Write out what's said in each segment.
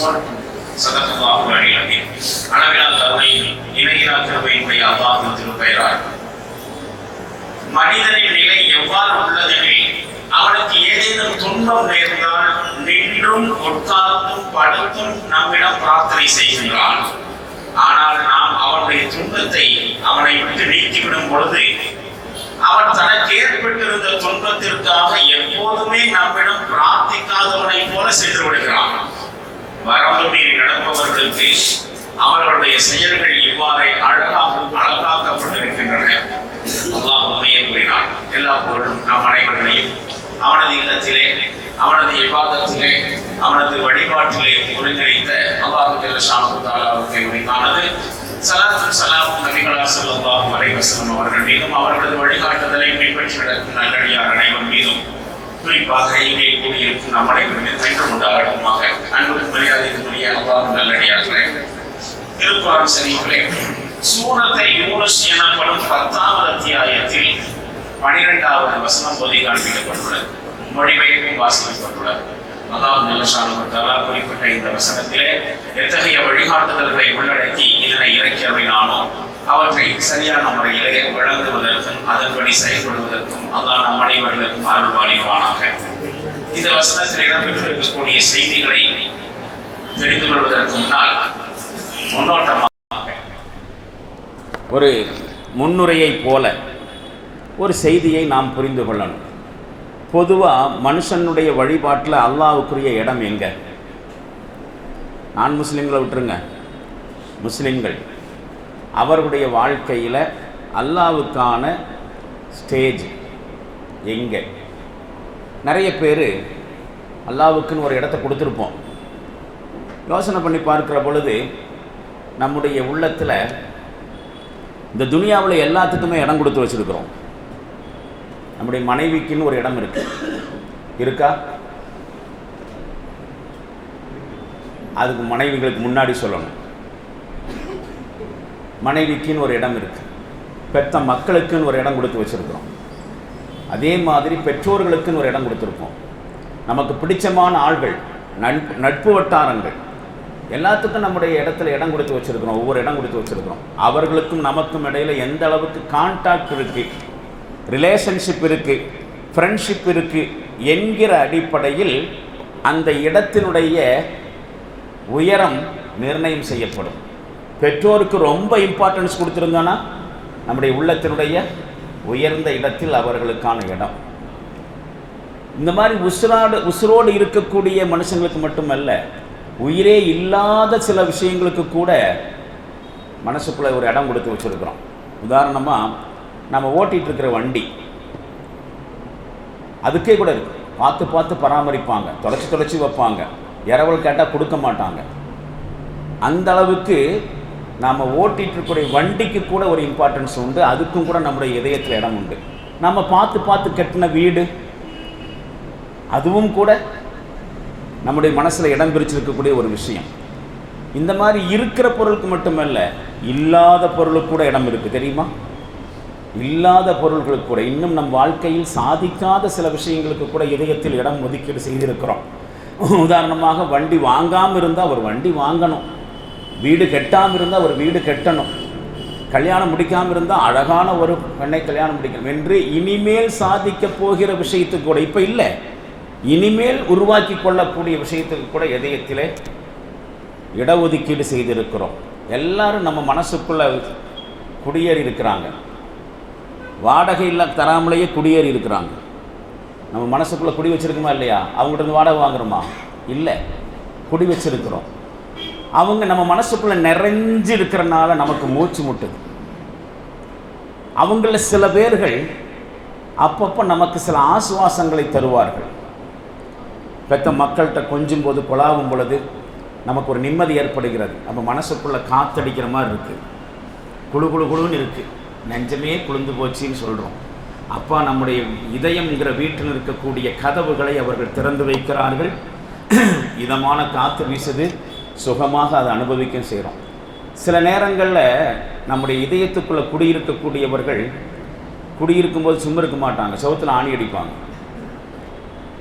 பேசுவோம். ஸல்லல்லாஹு அலைஹி வஸல்லம் அளவிலா கருணை இணையிலா கிருபையினுடைய அல்லாஹ்வின் திருப்பெயரால் மனிதனின் நிலை எவ்வாறு உள்ளதெனில் அவனுக்கு ஏதேனும் துன்பம் நேர்ந்தால் நின்றும் உட்கார்ந்தும் படுத்தும் நம்மிடம் பிரார்த்தனை செய்கின்றான். ஆனால் நாம் அவனுடைய துன்பத்தை அவனை விட்டு நீக்கிவிடும் பொழுது அவன் தனக்கு ஏற்பட்டிருந்த துன்பத்திற்காக எப்போதுமே நம்மிடம் பிரார்த்திக்காதவனை போல சென்று விடுகிறான். வரம்பு மீறி நடப்பவர்களுக்கு அவர்களுடைய செயல்கள் இவ்வாறே அழகாக்கப்பட்டிருக்கின்றன. அல்லாஹ் உண்மையை கூறினான். எல்லா பொருளும் நம் அனைவர்களையும் அவனது இல்லத்திலே, அவனது இபாதத்திலே, அவனது வழிபாட்டிலே ஒருங்கிணைத்த அல்லாஹ் ஜல்ல ஷானஹு உரித்தானது. ஸலாத்தும் ஸலாமும் நபிகளார் ஸல்லல்லாஹு அலைஹி வஸல்லம் அவர்கள் மீதும் அவர்களது வழிகாட்டுதலை பின்பற்றி நடக்கும் நல்லடியார் அனைவர் மீதும் குறிப்பாக இங்கே கூடியிருக்கும் நம் அனைவர் மீது என்றும் உண்டாகட்டுமாக. அன்புக்கு மரியாதைக்குரிய அல்லாஹ் நல்லடியார்களே, திருக்குர்ஆன் ஷரீஃபிலே சூரத்தை யூனுஸ் எனப்படும் 10வது அத்தியாயத்தில் 12வது வசனம் ஓதி காண்பிக்கப்பட்டுள்ளது. மொழிபெயர்ப்பும் வாசிக்கப்பட்டுள்ளது. அல்லாஹ் ஜல்ல ஷானஹு தஆலா குறிப்பிட்ட இந்த வசனத்திலே எத்தகைய வழிகாட்டுதல்களை உள்ளடக்கி இதனை இறக்கியமையானோ அவற்றை சரியான முறையிலே வழங்குவதற்கும் அதன்படி செயல்படுவதற்கும் அல்லாஹ் நம் அனைவர்களுக்கும் அருள் பாலிப்பானாக. இந்த வசனத்தில் இடம்பெற்றிருக்கக்கூடிய செய்திகளை தெரிந்து கொள்வதற்கு முன்னால் முன்னோட்டமாக ஒரு முன்னுரையை போல ஒரு செய்தியை நாம் புரிந்து கொள்ளணும். பொதுவாக மனுஷனுடைய வழிபாட்டில் அல்லாஹ்வுக்குரிய இடம் எங்கே? நான் முஸ்லீம்களை விட்டுருங்க, முஸ்லீம்கள் அவர்களுடைய வாழ்க்கையில் அல்லாஹ்வுக்கான ஸ்டேஜ் எங்கே? நிறைய பேர் அல்லாஹ்வுக்குன்னு ஒரு இடத்த கொடுத்துருப்போம். யோசனை பண்ணி பார்க்குற பொழுது நம்முடைய உள்ளத்தில் இந்த துனியாவில் எல்லாத்துக்குமே இடம் கொடுத்து வச்சுருக்கிறோம். நம்முடைய மனைவிக்குன்னு ஒரு இடம் இருக்கா? அதுக்கு மனைவிகளுக்கு முன்னாடி சொல்லணும். மனைவிக்குன்னு ஒரு இடம் இருக்குது. பெற்ற மக்களுக்குன்னு ஒரு இடம் கொடுத்து வச்சுருக்கிறோம். அதே மாதிரி பெற்றோர்களுக்குன்னு ஒரு இடம் கொடுத்துருப்போம். நமக்கு பிடிச்சமான ஆள்கள், நட்பு வட்டாரங்கள் எல்லாத்துக்கும் நம்முடைய இடத்துல இடம் கொடுத்து வச்சுருக்கிறோம். ஒவ்வொரு இடம் கொடுத்து வச்சுருக்கிறோம். அவர்களுக்கும் நமக்கும் இடையில் எந்த அளவுக்கு கான்டாக்ட் இருக்குது, ரிலேஷன்ஷிப் இருக்குது, ஃப்ரெண்ட்ஷிப் இருக்குது என்கிற அடிப்படையில் அந்த இடத்தினுடைய உயரம் நிர்ணயம் செய்யப்படும். பெற்றோருக்கு ரொம்ப இம்பார்ட்டன்ஸ் கொடுத்துருந்தோன்னா நம்முடைய உள்ளத்தினுடைய உயர்ந்த இடத்தில் அவர்களுக்கான இடம். இந்த மாதிரி உசுரோடு இருக்கக்கூடிய மனுஷங்களுக்கு மட்டுமல்ல, உயிரே இல்லாத சில விஷயங்களுக்கு கூட மனசுக்குள்ளே ஒரு இடம் கொடுத்து வச்சுருக்கிறோம். உதாரணமாக நம்ம ஓட்டிகிட்ருக்கிற வண்டி, அதுக்கே கூட இருக்குது. பார்த்து பார்த்து பராமரிப்பாங்க, தொலைச்சி வைப்பாங்க, இரவல் கேட்டால் கொடுக்க மாட்டாங்க. அந்த அளவுக்கு நாம் ஓட்டிகிட்ருக்கிற வண்டிக்கு கூட ஒரு இம்பார்ட்டன்ஸ் உண்டு. அதுக்கும் கூட நம்முடைய இதயத்தில் இடம் உண்டு. நம்ம பார்த்து பார்த்து கட்டின வீடு, அதுவும் கூட நம்முடைய மனசில் இடம் பிரிச்சிருக்கக்கூடிய ஒரு விஷயம். இந்த மாதிரி இருக்கிற பொருளுக்கு மட்டுமல்ல, இல்லாத பொருளுக்கு கூட இடம் இருக்குது, தெரியுமா? இல்லாத பொருள்களுக்கு கூட, இன்னும் நம் வாழ்க்கையில் சாதிக்காத சில விஷயங்களுக்கு கூட இதயத்தில் இடம் ஒதுக்கீடு செய்திருக்கிறோம். உதாரணமாக, வண்டி வாங்காமல் இருந்தால் ஒரு வண்டி வாங்கணும், வீடு கட்டாமல் இருந்தால் ஒரு வீடு கட்டணும், கல்யாணம் முடிக்காமல் இருந்தால் அழகான ஒரு பெண்ணை கல்யாணம் முடிக்கணும் என்று இனிமேல் சாதிக்க போகிற விஷயத்துக்கு கூட, இப்போ இல்லை, இனிமேல் உருவாக்கி கொள்ளக்கூடிய விஷயத்துக்கு கூட இதயத்திலே இடஒதுக்கீடு செய்திருக்கிறோம். எல்லாரும் நம்ம மனசுக்குள்ளே குடியேறி இருக்கிறாங்க. வாடகை இல்லை தராமலேயே குடியேறி இருக்கிறாங்க. நம்ம மனசுக்குள்ளே குடி வச்சுருக்குமா இல்லையா? அவங்கள்ட்ட வாடகை வாங்குறோமா? இல்லை, குடி வச்சுருக்கிறோம். அவங்க நம்ம மனசுக்குள்ளே நிறைஞ்சு இருக்கிறனால நமக்கு மூச்சு முட்டுது. அவங்கள சில பேர்கள் அப்பப்போ நமக்கு சில ஆசுவாசங்களை தருவார்கள். பெற்ற மக்கள்கிட்ட கொஞ்சம் போது கொலாவும் பொழுது நமக்கு ஒரு நிம்மதி ஏற்படுகிறது. நம்ம மனசுக்குள்ளே காற்றடிக்கிற மாதிரி இருக்குது, குழு குழு குழுன்னு இருக்குது, நெஞ்சமே குளிர்ந்து போச்சின்னு சொல்கிறோம். அப்பா நம்முடைய இதயம்ங்கிற வீட்டில் இருக்கக்கூடிய கதவுகளை அவர்கள் திறந்து வைக்கிறார்கள். இதமான காற்று வீசுது, சுகமாக அதை அனுபவிக்க செய்கிறோம். சில நேரங்களில் நம்முடைய இதயத்துக்குள்ளே குடியிருக்கக்கூடியவர்கள் குடியிருக்கும்போது சும்மா இருக்க மாட்டாங்க, செவுத்தில் ஆணி அடிப்பாங்க.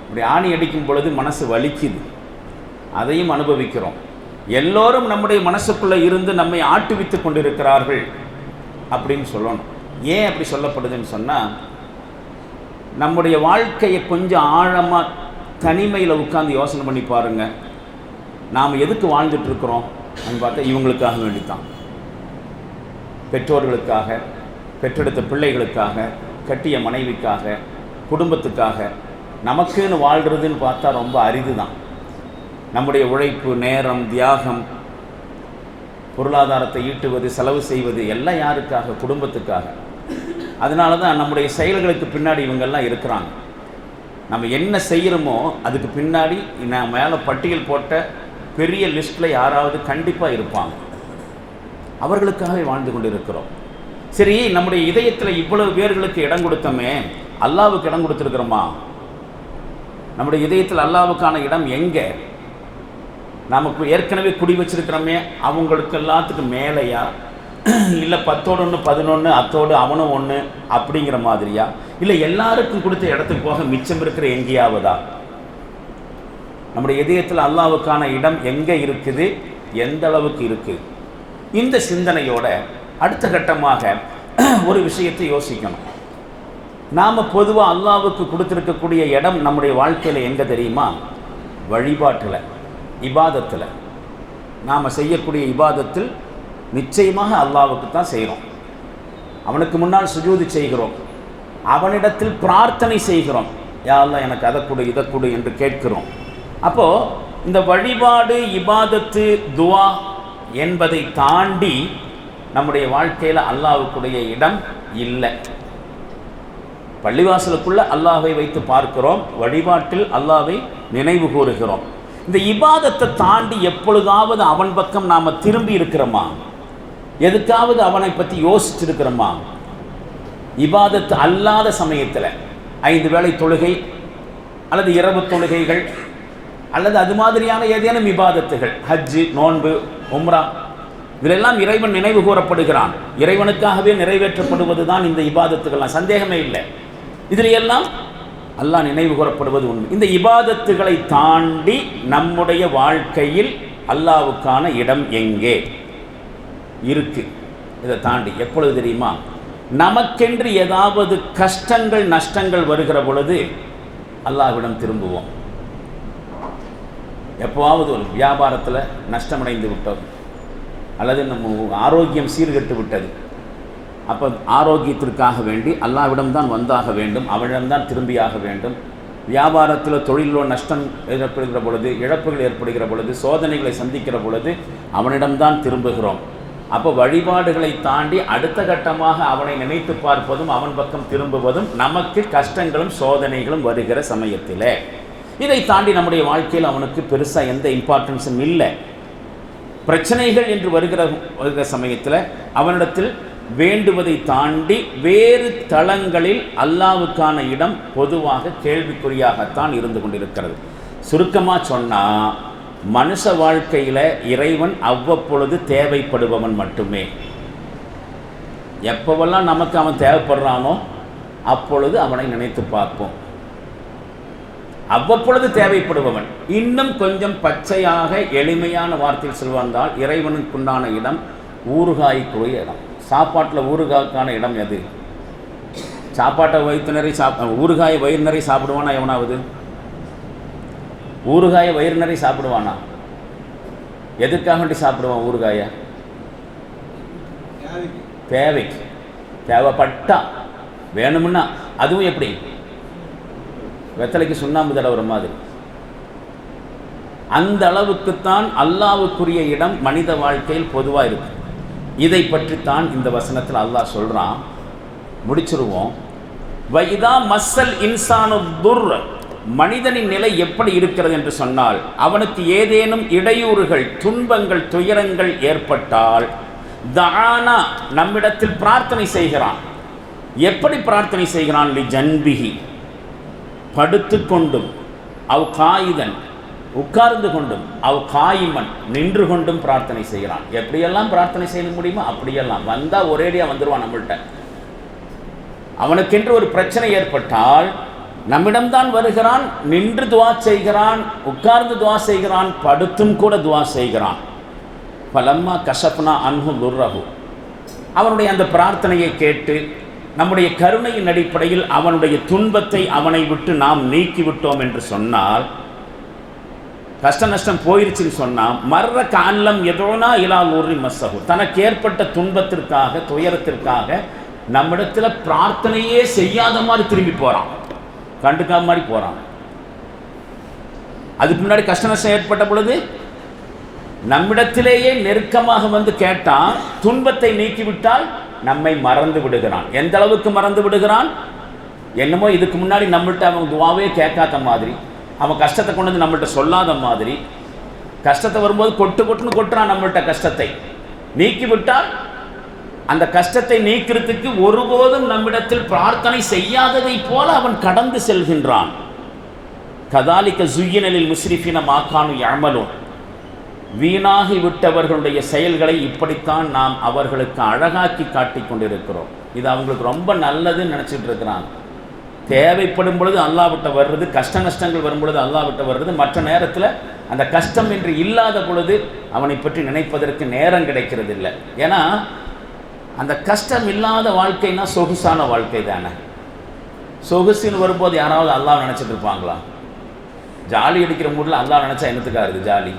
அப்படி ஆணி அடிக்கும் பொழுது மனசு வலிக்குது, அதையும் அனுபவிக்கிறோம். எல்லோரும் நம்முடைய மனசுக்குள்ளே இருந்து நம்மை ஆட்டுவித்து கொண்டிருக்கிறார்கள் அப்படின்னு சொல்லணும். ஏன் அப்படி சொல்லப்படுதுன்னு சொன்னால், நம்முடைய வாழ்க்கையை கொஞ்சம் ஆழமாக தனிமையில் உட்கார்ந்து யோசனை பண்ணி பாருங்கள். நாம் எதுக்கு வாழ்ந்துட்டுருக்குறோம் அப்படின்னு பார்த்தா இவங்களுக்காக வேண்டித்தான். பெற்றோர்களுக்காக, பெற்றெடுத்த பிள்ளைகளுக்காக, கட்டிய மனைவிக்காக, குடும்பத்துக்காக. நமக்குன்னு வாழ்கிறதுன்னு பார்த்தா ரொம்ப அரிது தான். நம்முடைய உழைப்பு, நேரம், தியாகம், பொருளாதாரத்தை ஈட்டுவது, செலவு செய்வது எல்லாம் யாருக்காக? குடும்பத்துக்காக. அதனால தான் நம்முடைய செயல்களுக்கு பின்னாடி இவங்கெல்லாம் இருக்கிறாங்க. நம்ம என்ன செய்கிறோமோ அதுக்கு பின்னாடி நான் மேலே பட்டியல் போட்ட பெரிய லிஸ்ட்டில் யாராவது கண்டிப்பாக இருப்பாங்க. அவர்களுக்காகவே வாழ்ந்து கொண்டு இருக்கிறோம். சரி, நம்முடைய இதயத்தில் இவ்வளவு பேர்களுக்கு இடம் கொடுத்தோமே, அல்லாவுக்கு இடம் கொடுத்துருக்குறோமா? நம்முடைய இதயத்தில் அல்லாவுக்கான இடம் எங்கே? நமக்கு ஏற்கனவே குடி வச்சிருக்கிறோமே, அவங்களுக்கு எல்லாத்துக்கும் மேலேயா? இல்லை 10ஓடு 1 11 அத்தோடு அவனும் 1 அப்படிங்கிற மாதிரியா? இல்லை எல்லாருக்கும் கொடுத்த இடத்துக்கு போக மிச்சம் இருக்கிற எங்கேயாவதா? நம்முடைய இதயத்தில் அல்லாவுக்கான இடம் எங்கே இருக்குது, எந்த அளவுக்கு இருக்குது? இந்த சிந்தனையோட அடுத்த கட்டமாக ஒரு விஷயத்தை யோசிக்கணும். நாம் பொதுவாக அல்லாவுக்கு கொடுத்துருக்கக்கூடிய இடம் நம்முடைய வாழ்க்கையில் எங்கே தெரியுமா? வழிபாட்டில், இபாதத்தில். நாம் செய்யக்கூடிய இபாதத்தில் நிச்சயமாக அல்லாவுக்கு தான் செய்கிறோம். அவனுக்கு முன்னால் சுஜூது செய்கிறோம். அவனிடத்தில் பிரார்த்தனை செய்கிறோம். யா அல்லாஹ் எனக்கு அதை கொடு, இதை கொடு என்று கேட்கிறோம். அப்போது இந்த வழிபாடு, இபாதத்து, துவா என்பதை தாண்டி நம்முடைய வாழ்க்கையில் அல்லாஹ்வுக்குடைய இடம் இல்லை. பள்ளிவாசலுக்குள்ள அல்லாஹ்வை வைத்து பார்க்கிறோம், வழிபாட்டில் அல்லாஹ்வை நினைவு கூறுகிறோம். இந்த இபாதத்தை தாண்டி எப்பொழுதாவது அவன் பக்கம் நாம் திரும்பி இருக்கிறோமா? எதுக்காவது அவனை பற்றி யோசிச்சிருக்கிறோமா? இபாதத்து அல்லாத சமயத்தில் 5 வேளை தொழுகை அல்லது இரவு தொழுகைகள் அல்லது அது மாதிரியான ஏதேனும் இபாதத்துகள், ஹஜ்ஜு, நோன்பு, உம்ரா, இதிலெல்லாம் இறைவன் நினைவு கூறப்படுகிறான். இறைவனுக்காகவே நிறைவேற்றப்படுவது தான் இந்த இபாதத்துகள்லாம், சந்தேகமே இல்லை. இதில் எல்லாம் அல்லாஹ் நினைவு கூறப்படுவது உண்மை. இந்த இபாதத்துகளை தாண்டி நம்முடைய வாழ்க்கையில் அல்லாஹ்வுக்கான இடம் எங்கே இருக்கு? இதை தாண்டி எப்பொழுது தெரியுமா? நமக்கென்று ஏதாவது கஷ்டங்கள், நஷ்டங்கள் வருகிற பொழுது அல்லாஹ்விடம் திரும்புவோம். எப்போவாவது ஒரு வியாபாரத்தில் நஷ்டமடைந்து விட்டோம் அல்லது நம்ம ஆரோக்கியம் சீர்கெட்டு விட்டது, அப்போ ஆரோக்கியத்திற்காக வேண்டி அல்லாஹ்விடம் தான் வந்தாக வேண்டும், அவனிடம்தான் திரும்பியாக வேண்டும். வியாபாரத்தில், தொழிலோ நஷ்டம் ஏற்படுகிற பொழுது, இழப்புகள் ஏற்படுகிற பொழுது, சோதனைகளை சந்திக்கிற பொழுது அவனிடம்தான் திரும்புகிறோம். அப்போ வழிபாடுகளை தாண்டி அடுத்த கட்டமாக அவனை நினைத்து பார்ப்பதும் அவன் பக்கம் திரும்புவதும் நமக்கு கஷ்டங்களும் சோதனைகளும் வருகிற சமயத்தில். இதை தாண்டி நம்முடைய வாழ்க்கையில் அவனுக்கு பெருசாக எந்த இம்பார்ட்டன்ஸும் இல்லை. பிரச்சனைகள் என்று வருகிற சமயத்தில் அவனிடத்தில் வேண்டுவதை தாண்டி வேறு தளங்களில் அல்லாஹ்வுக்கான இடம் பொதுவாக கேள்விக்குறியாகத்தான் இருந்து கொண்டிருக்கிறது. சுருக்கமாக சொன்னால், மனுஷ வாழ்க்கையில் இறைவன் அவ்வப்பொழுது தேவைப்படுபவன் மட்டுமே. எப்போவெல்லாம் நமக்கு அவன் தேவைப்படுறானோ அப்பொழுது அவனை நினைத்து பார்ப்போம். அவ்வப்பொழுது தேவைப்படுபவன். இன்னும் கொஞ்சம் பச்சையாக எளிமையான வார்த்தையில் சொல்வந்தால், இறைவனுக்குண்டான இடம் ஊறுகாய்க்குரிய இடம். சாப்பாட்டில் ஊறுகாய்க்கான இடம் எது? சாப்பாட்டை வயிற்று நிறைய ஊறுகாயை வயிறு நிறைய சாப்பிடுவானா எவனாவது? ஊறுகாயை வயிறு நிறைய சாப்பிடுவானா? எதுக்காக வேண்டி சாப்பிடுவான் ஊறுகாயை? தேவைக்கு, தேவைப்பட்டா, வேணும்னா. அதுவும் எப்படி? வெத்தலைக்கு சுண்ணாம்பு தடவுற மாதிரி. அந்த அளவுக்குத்தான் அல்லாஹ்வுக்குரிய இடம் மனித வாழ்க்கையில் பொதுவாக இருக்கு. இதை பற்றித்தான் இந்த வசனத்தில் அல்லாஹ் சொல்கிறான். முடிச்சிருவோம். வைதா மஸ்ஸல் இன்சானு துர், மனிதனின் நிலை எப்படி இருக்கிறது என்று சொன்னால், அவனுக்கு ஏதேனும் இடையூறுகள், துன்பங்கள், துயரங்கள் ஏற்பட்டால் தானா, நம்மிடத்தில் பிரார்த்தனை செய்கிறான். எப்படி பிரார்த்தனை செய்கிறான்? லி ஜன்பிஹி, படுத்து கொண்டும், அவ் காயிதன், உட்கார்ந்து கொண்டும், அவ் காயிமன், நின்று கொண்டும் பிரார்த்தனை செய்கிறான். எப்படியெல்லாம் பிரார்த்தனை செய்ய முடியுமோ அப்படியெல்லாம். வந்தால் ஒரேடியாக வந்துடுவான் நம்மள்கிட்ட. அவனுக்கென்று ஒரு பிரச்சனை ஏற்பட்டால் நம்மிடம்தான் வருகிறான். நின்று துவா செய்கிறான், உட்கார்ந்து துவா செய்கிறான், படுத்தும் கூட துவா செய்கிறான். பலம்மா கஷப்னா அன்ஹு துர்ரஹு, அவனுடைய அந்த பிரார்த்தனையை கேட்டு நம்முடைய கருணையின் அடிப்படையில் அவனுடைய துன்பத்தை அவனை விட்டு நாம் நீக்கிவிட்டோம் என்று சொன்னால், கஷ்ட நஷ்டம் போயிருச்சுன்னு சொன்னால், மர்ற காலம் எதோனா இலா நூறி மஸ்ஸஹு, தனக்கு ஏற்பட்ட துன்பத்திற்காக துயரத்திற்காக நம்மிடத்தில் பிரார்த்தனையே செய்யாத மாதிரி திரும்பி போகிறான், கண்டுக்காம மாதிரி போகிறான். அதுக்கு முன்னாடி கஷ்ட நஷ்டம் ஏற்பட்ட பொழுது நம்மிடத்திலேயே நெருக்கமாக வந்து கேட்டால், துன்பத்தை நீக்கிவிட்டால் நம்மை மறந்து விடுகிறான். எந்த அளவுக்கு மறந்து விடுகிறான்? என்னமோ இதுக்கு முன்னாடி நம்மள்கிட்ட அவன் துவாவே கேட்காத மாதிரி, அவன் கஷ்டத்தை கொண்டு வந்து நம்மள்கிட்ட சொல்லாத மாதிரி, கஷ்டத்தை வரும்போது கொட்டுன்னு கொட்டுறான் நம்மள்கிட்ட கஷ்டத்தை. நீக்கிவிட்டால் அந்த கஷ்டத்தை நீக்கிறதுக்கு ஒருபோதும் நம்மிடத்தில் பிரார்த்தனை செய்யாததை போல அவன் கடந்து செல்கின்றான். கதாலிக்க ஜுய்யினலில் முஸ்ரிஃபின மாக்கானு யஅமலூன், வீணாகி விட்டவர்களுடைய செயல்களை இப்படித்தான் நாம் அவர்களுக்கு அழகாக்கி காட்டி கொண்டிருக்கிறோம். இது அவங்களுக்கு ரொம்ப நல்லதுன்னு நினச்சிட்டு இருக்கிறாங்க. தேவைப்படும் பொழுது அல்லாஹ்விட்ட வர்றது, கஷ்ட நஷ்டங்கள் வரும் பொழுது அல்லாஹ்விட்ட வர்றது, மற்ற நேரத்தில் அந்த கஷ்டம் என்று இல்லாத பொழுது அவனை பற்றி நினைப்பதற்கு நேரம் கிடைக்கிறது இல்லை. ஏன்னா அந்த கஷ்டம் இல்லாத வாழ்க்கைனா சொகுசான வாழ்க்கை தானே. சொகுசின்னு வரும்போது யாராவது அல்லாஹ் நினச்சிட்டு இருப்பாங்களா? ஜாலி அடிக்கிற மூடில் அல்லாஹ் நினச்சா என்னத்துக்காருது ஜாலி?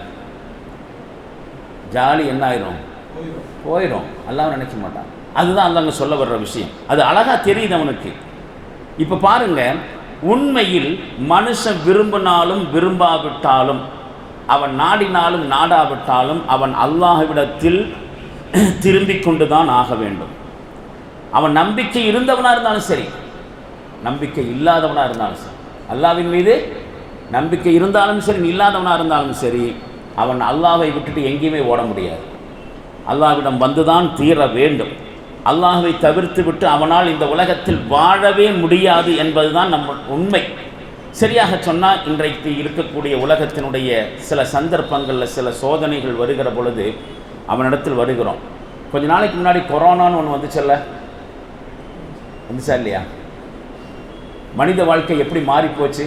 ஜாலி என்ன ஆயிரும்? போயிடும். அல்லாஹ் நினைக்க மாட்டான். அதுதான் அல்லாஹ் சொல்ல வர்ற விஷயம். அது அழகாக தெரியுது அவனுக்கு. இப்போ பாருங்க, உண்மையில் மனுஷன் விரும்பினாலும் விரும்பாவிட்டாலும், அவன் நாடினாலும் நாடாவிட்டாலும், அவன் அல்லாஹ்விடத்தில் திரும்பி கொண்டு தான் ஆக வேண்டும். அவன் நம்பிக்கை இருந்தவனாக இருந்தாலும் சரி, நம்பிக்கை இல்லாதவனாக இருந்தாலும் சரி, அல்லாஹ்வின் மீது நம்பிக்கை இருந்தாலும் சரி, இல்லாதவனாக இருந்தாலும் சரி, அவன் அல்லாஹ்வை விட்டுட்டு எங்கேயுமே ஓட முடியாது. அல்லாஹ்விடம் வந்துதான் தீர வேண்டும். அல்லாஹ்வை தவிர்த்து விட்டு அவனால் இந்த உலகத்தில் வாழவே முடியாது என்பதுதான் நம்ம உண்மை. சரியாக சொன்னால், இன்றைக்கு இருக்கக்கூடிய உலகத்தினுடைய சில சந்தர்ப்பங்களில் சில சோதனைகள் வருகிற பொழுது அவனிடத்தில் வருகிறோம். கொஞ்ச நாளைக்கு முன்னாடி கொரோனான்னு ஒன்று வந்துச்சல்ல, வந்துச்சா இல்லையா? மனித வாழ்க்கை எப்படி மாறிப்போச்சு?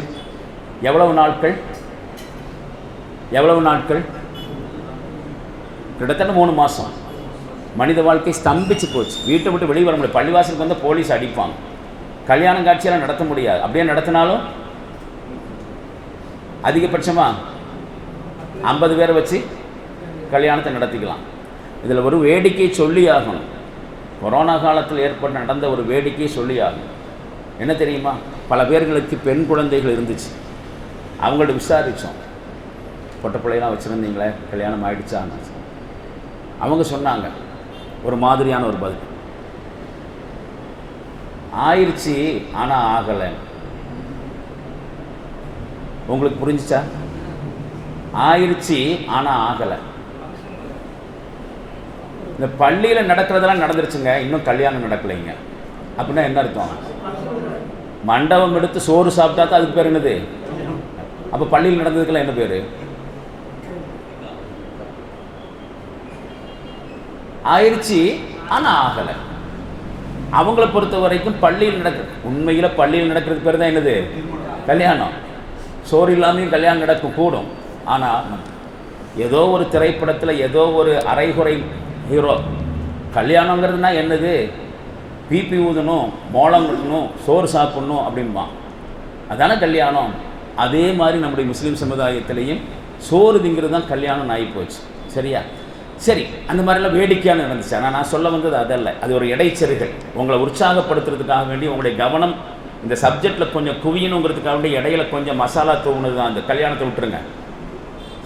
எவ்வளவு நாட்கள் கிட்டத்தட்ட 3 மாதம் மனித வாழ்க்கை ஸ்தம்பிச்சு போச்சு. வீட்டை விட்டு வெளியே வர முடியாது. பள்ளிவாசலுக்கு வந்து போலீஸ் அடிப்பாங்க. கல்யாணம் காட்சியெல்லாம் நடத்த முடியாது. அப்படியே நடத்தினாலும் அதிகபட்சமாக 50 பேரை வச்சு கல்யாணத்தை நடத்திக்கலாம். இதில் ஒரு வேடிக்கை சொல்லி ஆகணும். கொரோனா காலத்தில் ஏற்பட்டு நடந்த ஒரு வேடிக்கை சொல்லி ஆகணும். என்ன தெரியுமா? பல பேர்களுக்கு பெண் குழந்தைகள் இருந்துச்சு. அவங்கள்ட்ட விசாரித்தோம், பொட்ட பிள்ளைலாம் வச்சுருந்தீங்களே, கல்யாணம் ஆகிடுச்சான்னு. அவங்க சொன்னாங்க ஒரு மாதிரியான ஒரு பதில், ஆயிடுச்சு ஆனால் ஆகலை. உங்களுக்கு புரிஞ்சிச்சா? ஆயிடுச்சு ஆனால் ஆகலை. இந்த பள்ளியில் நடக்கிறதெல்லாம் நடந்துருச்சுங்க, இன்னும் கல்யாணம் நடக்கலைங்க. அப்படின்னா என்ன அர்த்தம்? மண்டபம் எடுத்து சோறு சாப்பிட்டா தான் அதுக்கு பேர் என்னது? அப்போ பள்ளியில் நடந்ததுக்கெல்லாம் என்ன பேர்? ஆயிடுச்சு ஆனால் ஆகலை. அவங்கள பொறுத்த வரைக்கும் பள்ளியில் உண்மையில் பள்ளியில் நடக்கிறது பேர் தான் என்னது? கல்யாணம். சோறு இல்லாமையும் கல்யாணம் நடக்கும் கூடும். ஆனால் ஏதோ ஒரு திரைப்படத்தில் ஏதோ ஒரு அரைகுறை ஹீரோ கல்யாணங்கிறதுனா என்னது? பிபி ஊதணும், மோளம் கட்டணும், சோறு சாப்பிடணும் அப்படின்பான். அதானே கல்யாணம். அதே மாதிரி நம்முடைய முஸ்லீம் சமுதாயத்திலையும் சோறு திங்கிறது தான் கல்யாணம் ஆகிப்போச்சு. சரியா? சரி, அந்த மாதிரிலாம் வேடிக்கையான நடந்துச்சு. ஆனால் நான் சொல்ல வந்தது அதல்ல. அது ஒரு இடைச்செருகள். உங்களை உற்சாகப்படுத்துறதுக்காக வேண்டி உங்களுடைய கவனம் இந்த சப்ஜெக்டில் கொஞ்சம் குவியணுங்கிறதுக்காக வேண்டி இடையில கொஞ்சம் மசாலா தூவுனது தான். அந்த கல்யாணத்தை விட்டுருங்க,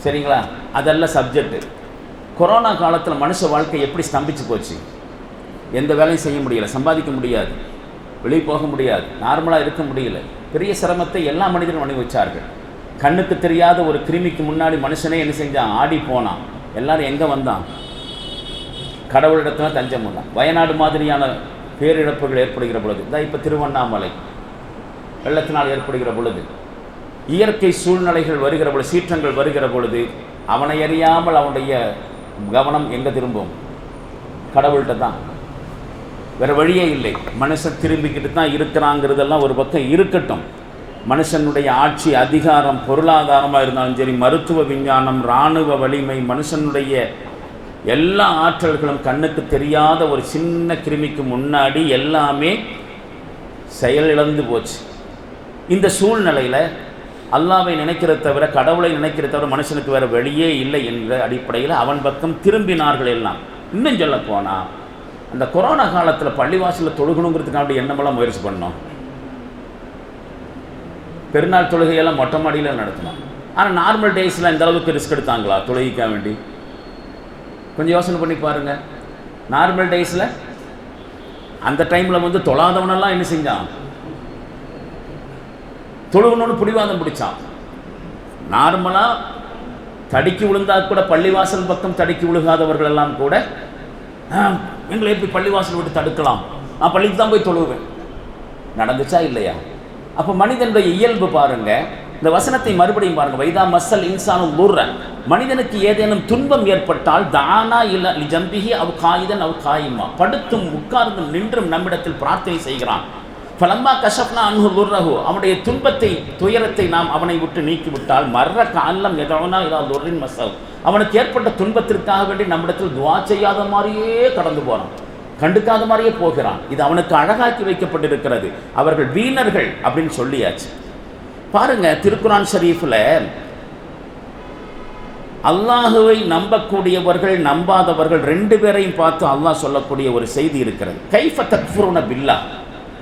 சரிங்களா? அதெல்லாம் சப்ஜெக்டு. கொரோனா காலத்தில் மனுஷ வாழ்க்கை எப்படி ஸ்தம்பிச்சு போச்சு? எந்த வேலையும் செய்ய முடியலை, சம்பாதிக்க முடியாது, வெளியே போக முடியாது, நார்மலாக இருக்க முடியல. பெரிய சிரமத்தை எல்லா மனிதரும் அனுபவிச்சார்கள். கண்ணுக்கு தெரியாத ஒரு கிருமிக்கு முன்னாடி மனுஷனே என்ன செஞ்சான்? ஆடி போனான். எல்லாரும் எங்கே வந்தான்? கடவுளிடத்துல தஞ்சம் வந்தான். வயநாடு மாதிரியான பேரிழப்புகள் ஏற்படுகிற பொழுது, இதான் இப்போ திருவண்ணாமலை வெள்ளத்தினால் ஏற்படுகிற பொழுது, இயற்கை சூழ்நிலைகள் வருகிற பொழுது, சீற்றங்கள் வருகிற பொழுது, அவனை அறியாமல் அவனுடைய கவனம் எங்கே திரும்பும்? கடவுள்கிட்ட தான். வேறு வழியே இல்லை. மனுஷன் திரும்பிக்கிட்டு தான் இருக்கிறாங்கிறதெல்லாம் ஒரு பக்கம் இருக்கட்டும். மனுஷனுடைய ஆட்சி, அதிகாரம், பொருளாதாரமாக இருந்தாலும் சரி, மருத்துவ விஞ்ஞானம், இராணுவ வலிமை, மனுஷனுடைய எல்லா ஆற்றல்களும் கண்ணுக்கு தெரியாத ஒரு சின்ன கிருமிக்கு முன்னாடி எல்லாமே செயலிழந்து போச்சு. இந்த சூழ்நிலையில் அல்லாவை நினைக்கிறத தவிர, கடவுளை நினைக்கிறத தவிர மனுஷனுக்கு வேறு வெளியே இல்லை என்ற அடிப்படையில் அவன் பக்கம் திரும்பினார்கள் எல்லாம். இன்னும் சொல்ல போனால் அந்த கொரோனா காலத்தில் பள்ளிவாசலில் தொழுகணுங்கிறதுக்காக என்னமெல்லாம் முயற்சி பண்ணோம். பெருநாள் தொழுகையெல்லாம் மொட்டை மாடியில் நடத்தினோம். ஆனால் நார்மல் டேஸில் இந்த அளவுக்கு ரிஸ்க் எடுத்தாங்களா தொழுகைக்காக வேண்டி? கொஞ்சம் யோசனை பண்ணி பாருங்கள். நார்மல் டேஸில் அந்த டைமில் தொழாதவனெல்லாம் என்ன செஞ்சான்? தொழுகணும்னு பிடிவாதம் பிடிச்சான். நார்மலாக தடுக்கி விழுந்தால் கூட பள்ளிவாசல் பக்கம் தடுக்கி விழுகாதவர்கள் எல்லாம் கூட எங்களை எப்படி பள்ளிவாசல் விட்டு தடுக்கலாம், நான் பள்ளிக்கு தான் போய் தொழுவேன். நடந்துச்சா இல்லையா? அப்போ மனிதனுடைய இயல்பு பாருங்கள். இந்த வசனத்தை மறுபடியும் பாருங்கள். வைதா மஸ்ஸல் இன்சானும் துர்ர, மனிதனுக்கு ஏதேனும் துன்பம் ஏற்பட்டால் தானா இல்ல ஜம்பிஹி அவ் காயிதன் அவ் காயிமா, படுத்தும் உட்கார்ந்தும் நின்றும் நம்மிடத்தில் பிரார்த்தனை செய்கிறான். ஃபலம்மா கஷப்னா அன்ஹு துர்ரஹு, அவனுடைய துன்பத்தை துயரத்தை நாம் அவனை விட்டு நீக்கிவிட்டால் மர்ர காலம் எதவனா இதா துர்ரின் மஸ்ஸவ், அவனுக்கு ஏற்பட்ட துன்பத்திற்காக வேண்டி நம்மிடத்தில் துவா செய்யாத மாதிரியே கடந்து போகிறான், கண்டுக்காத மாதிரியே போகிறான். இது அவனுக்கு அழகாக்கி வைக்கப்பட்டிருக்கிறது. அவர்கள் வீணர்கள் அப்படின்னு சொல்லியாச்சு. பாருங்க, திருக்குரான் ஷரீஃபில் அல்லாஹுவை நம்பக்கூடியவர்கள் நம்பாதவர்கள் ரெண்டு பேரையும் பார்த்து அல்லாஹ் சொல்லக்கூடிய ஒரு செய்தி இருக்கிறது. கைஃப தக்ஃபுருன பில்லாஹ்,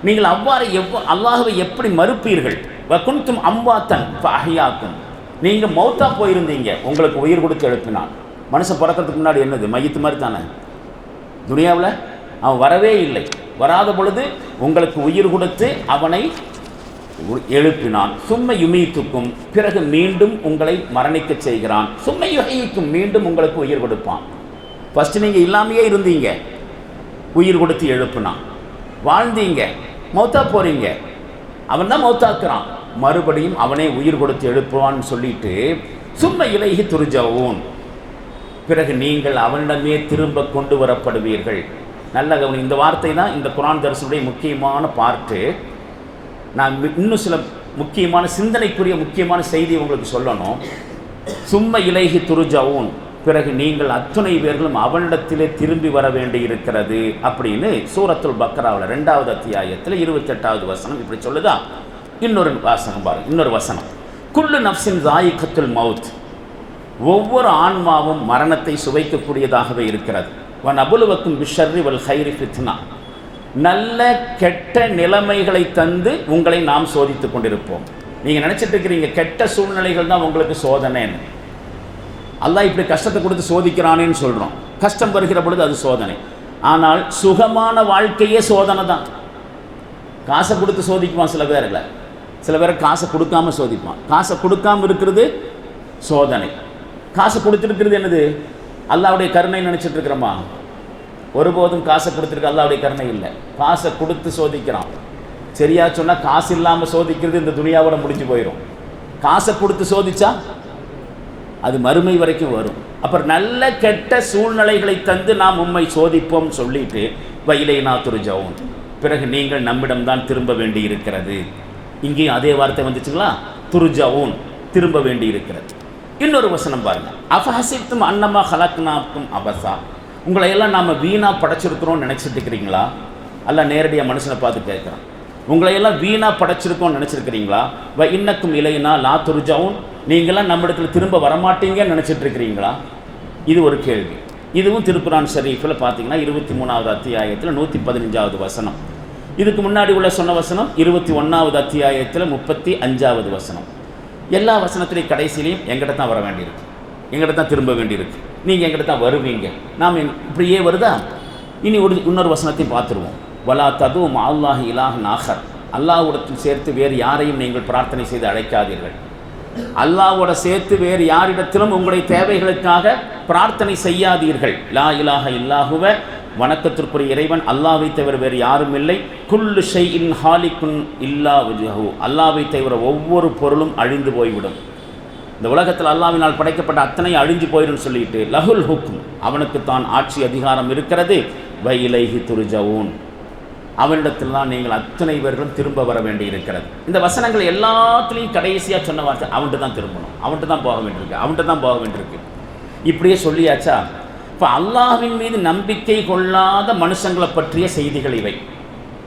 நீங்கள் அவ்வாறு அல்லாஹுவை எப்படி மறுப்பீர்கள்? வகுந்தும் அம்வாத்தன் ஃபஅஹ்யாக்கும், நீங்கள் மௌத்தா போயிருந்தீங்க, உங்களுக்கு உயிர் கொடுத்து எழுப்பினான். மனுஷன் பிறக்கிறதுக்கு முன்னாடி என்னது? மையத்து மாதிரி தானே. துனியாவில் அவன் வரவே இல்லை. வராத பொழுது உங்களுக்கு உயிர் கொடுத்து அவனை எழுப்பினான். சும்மை யுமீத்துக்கும், பிறகு மீண்டும் உங்களை மரணிக்க செய்கிறான். சும்மை யுஹையிக்கும், மீண்டும் உங்களுக்கு உயிர் கொடுப்பான். ஃபஸ்ட்டு நீங்கள் இல்லாமையே இருந்தீங்க, உயிர் கொடுத்து எழுப்பினான். வாழ்ந்தீங்க, மௌத்தா போகிறீங்க, அவன் தான் மௌத்தாக்குறான். மறுபடியும் அவனே உயிர் கொடுத்து எழுப்புவான்னு சொல்லிட்டு சும்மை இலைஹி துர்ஜஊன், பிறகு நீங்கள் அவனிடமே திரும்ப கொண்டு வரப்படுவீர்கள். நல்ல கவனி, இந்த வார்த்தை தான் இந்த குர்ஆன் தர்ஸுடைய முக்கியமான பார்ட்டு. நான் இன்னும் சில முக்கியமான சிந்தனைக்குரிய முக்கியமான செய்தியை உங்களுக்கு சொல்லணும். சும்ம இலைஹி துர்ஜஊன், பிறகு நீங்கள் அத்துணை பேர்களும் அவனிடத்திலே திரும்பி வர வேண்டி இருக்கிறது அப்படின்னு சூரத்துல் பக்ராவில் 2வது அத்தியாயத்தில் 28வது வசனம் இப்படி சொல்லுதா. இன்னொரு வாசகம் பாருங்க, இன்னொரு வசனம். குல்லு நஃப்ஸின் ஸாயிகத்துல் மவுத், ஒவ்வொரு ஆன்மாவும் மரணத்தை சுவைக்கக்கூடியதாகவே இருக்கிறது. வநபுலுவக்கும் பிஷ்ஷர்ரி வல் கைரி ஃபித்னா, நல்ல கெட்ட நிலைமைகளை தந்து உங்களை நாம் சோதித்து கொண்டிருப்போம். நீங்கள் நினச்சிட்டு இருக்கிறீங்க கெட்ட சூழ்நிலைகள் தான் உங்களுக்கு சோதனைன்னு. அல்லாஹ் இப்படி கஷ்டத்தை கொடுத்து சோதிக்கிறானேன்னு சொல்கிறோம். கஷ்டம் வருகிற பொழுது அது சோதனை. ஆனால் சுகமான வாழ்க்கையே சோதனை தான். காசை கொடுத்து சோதிக்குவான் சில பேர்களை, சில பேரை காசை கொடுக்காம சோதிப்பான். காசை கொடுக்காம இருக்கிறது சோதனை. காசை கொடுத்துருக்கிறது என்னது? அல்லாஹ்வுடைய கருணை நினச்சிட்டு இருக்கிறோமா? ஒருபோதும் காசை கொடுத்துருக்க அல்லாஹ்வுடைய கருணை இல்லை. காசை கொடுத்து சோதிக்கிறான். சரியா சொன்னால் காசு இல்லாமல் சோதிக்கிறது இந்த துனியாவோட முடிஞ்சு போயிடும். காசை கொடுத்து சோதிச்சா அது மறுமை வரைக்கும் வரும். அப்புறம் நல்ல கெட்ட சூழ்நிலைகளை தந்து நாம் உம்மை சோதிப்போம் சொல்லிட்டு வயிலைனா துர்ஜஊன், பிறகு நீங்கள் நம்மிடம்தான் திரும்ப வேண்டி இருக்கிறது. இங்கேயும் அதே வார்த்தை வந்துச்சுங்களா, துர்ஜஊன், திரும்ப வேண்டி இருக்கிறது. இன்னொரு வசனம் பாருங்க. அஃபஹசிப்தும் அன்னமா ஹலக்னாக்கும் அபஸா, உங்களை எல்லாம் நாம் வீணாக படைச்சிருக்கிறோம்னு நினச்சிட்டு இருக்கிறீங்களா? அல்ல நேரடியாக மனுஷனை பார்த்து கேட்குறான். உங்களையெல்லாம் வீணாக படைச்சிருக்கோம்னு நினச்சிருக்கிறீங்களா? வ இன்னக்கும் இலைனா லா துர்ஜஊன், நீங்களாம் நம்மிடத்தில் திரும்ப வரமாட்டீங்கன்னு நினச்சிட்டு இருக்கிறீங்களா? இது ஒரு கேள்வி. இதுவும் திருக்குரான் ஷரீஃபில் பார்த்தீங்கன்னா 23வது அத்தியாயத்தில் 115வது வசனம். இதுக்கு முன்னாடி உள்ள சொன்ன வசனம் 21வது அத்தியாயத்தில் 35வது வசனம். எல்லா வசனத்திலையும் கடைசியிலையும் எங்கிட்ட தான் வர வேண்டியிருக்கு, எங்கிட்ட தான் திரும்ப வேண்டியிருக்கு, நீங்கள் எங்கிட்ட தான் வருவீங்க. நாம் இப்படியே வருதா? இனி இன்னொரு வசனத்தையும் பார்த்துருவோம். வலா தது அல்லாஹ் இலாஹன் ஆஹர், அல்லாஹ்வுடன் சேர்த்து வேறு யாரையும் நீங்கள் பிரார்த்தனை செய்து அழைக்காதீர்கள். அல்லாஹ்வோட சேர்த்து வேறு யாரிடத்திலும் உங்களுடைய தேவைகளுக்காக பிரார்த்தனை செய்யாதீர்கள். லா இலாஹ இல்லாஹுவ, வணக்கத்திற்குரிய இறைவன் அல்லாஹ்வை தவிர வேறு யாரும் இல்லை. குல்லு ஷைஇன் ஹாலிகுன் இல்லா வஜ்ஹு, அல்லாஹ்வை தவிர ஒவ்வொரு பொருளும் அழிந்து போய்விடும். இந்த உலகத்தில் அல்லாஹ்வினால் படைக்கப்பட்ட அத்தனை அழிஞ்சு போயிடும் சொல்லிட்டு லஹுல் ஹுக்கும், அவனுக்கு தான் ஆட்சி அதிகாரம் இருக்கிறது. வ இலைஹி துர்ஜஊன், அவனிடத்தில் தான் நீங்கள் அத்தனை பேர்களும் திரும்ப வர வேண்டி இருக்கிறது. இந்த வசனங்கள் எல்லாத்துலேயும் கடைசியாக சொன்ன வார்த்தை அவன்கிட்ட தான் திரும்பணும், அவன்கிட்ட தான் போக வேண்டியிருக்கு, அவன்கிட்ட தான் போக வேண்டியிருக்கு. இப்படியே சொல்லியாச்சா? இப்போ அல்லாஹ்வின் மீது நம்பிக்கை கொள்ளாத மனுஷங்களை பற்றிய செய்திகள் இவை.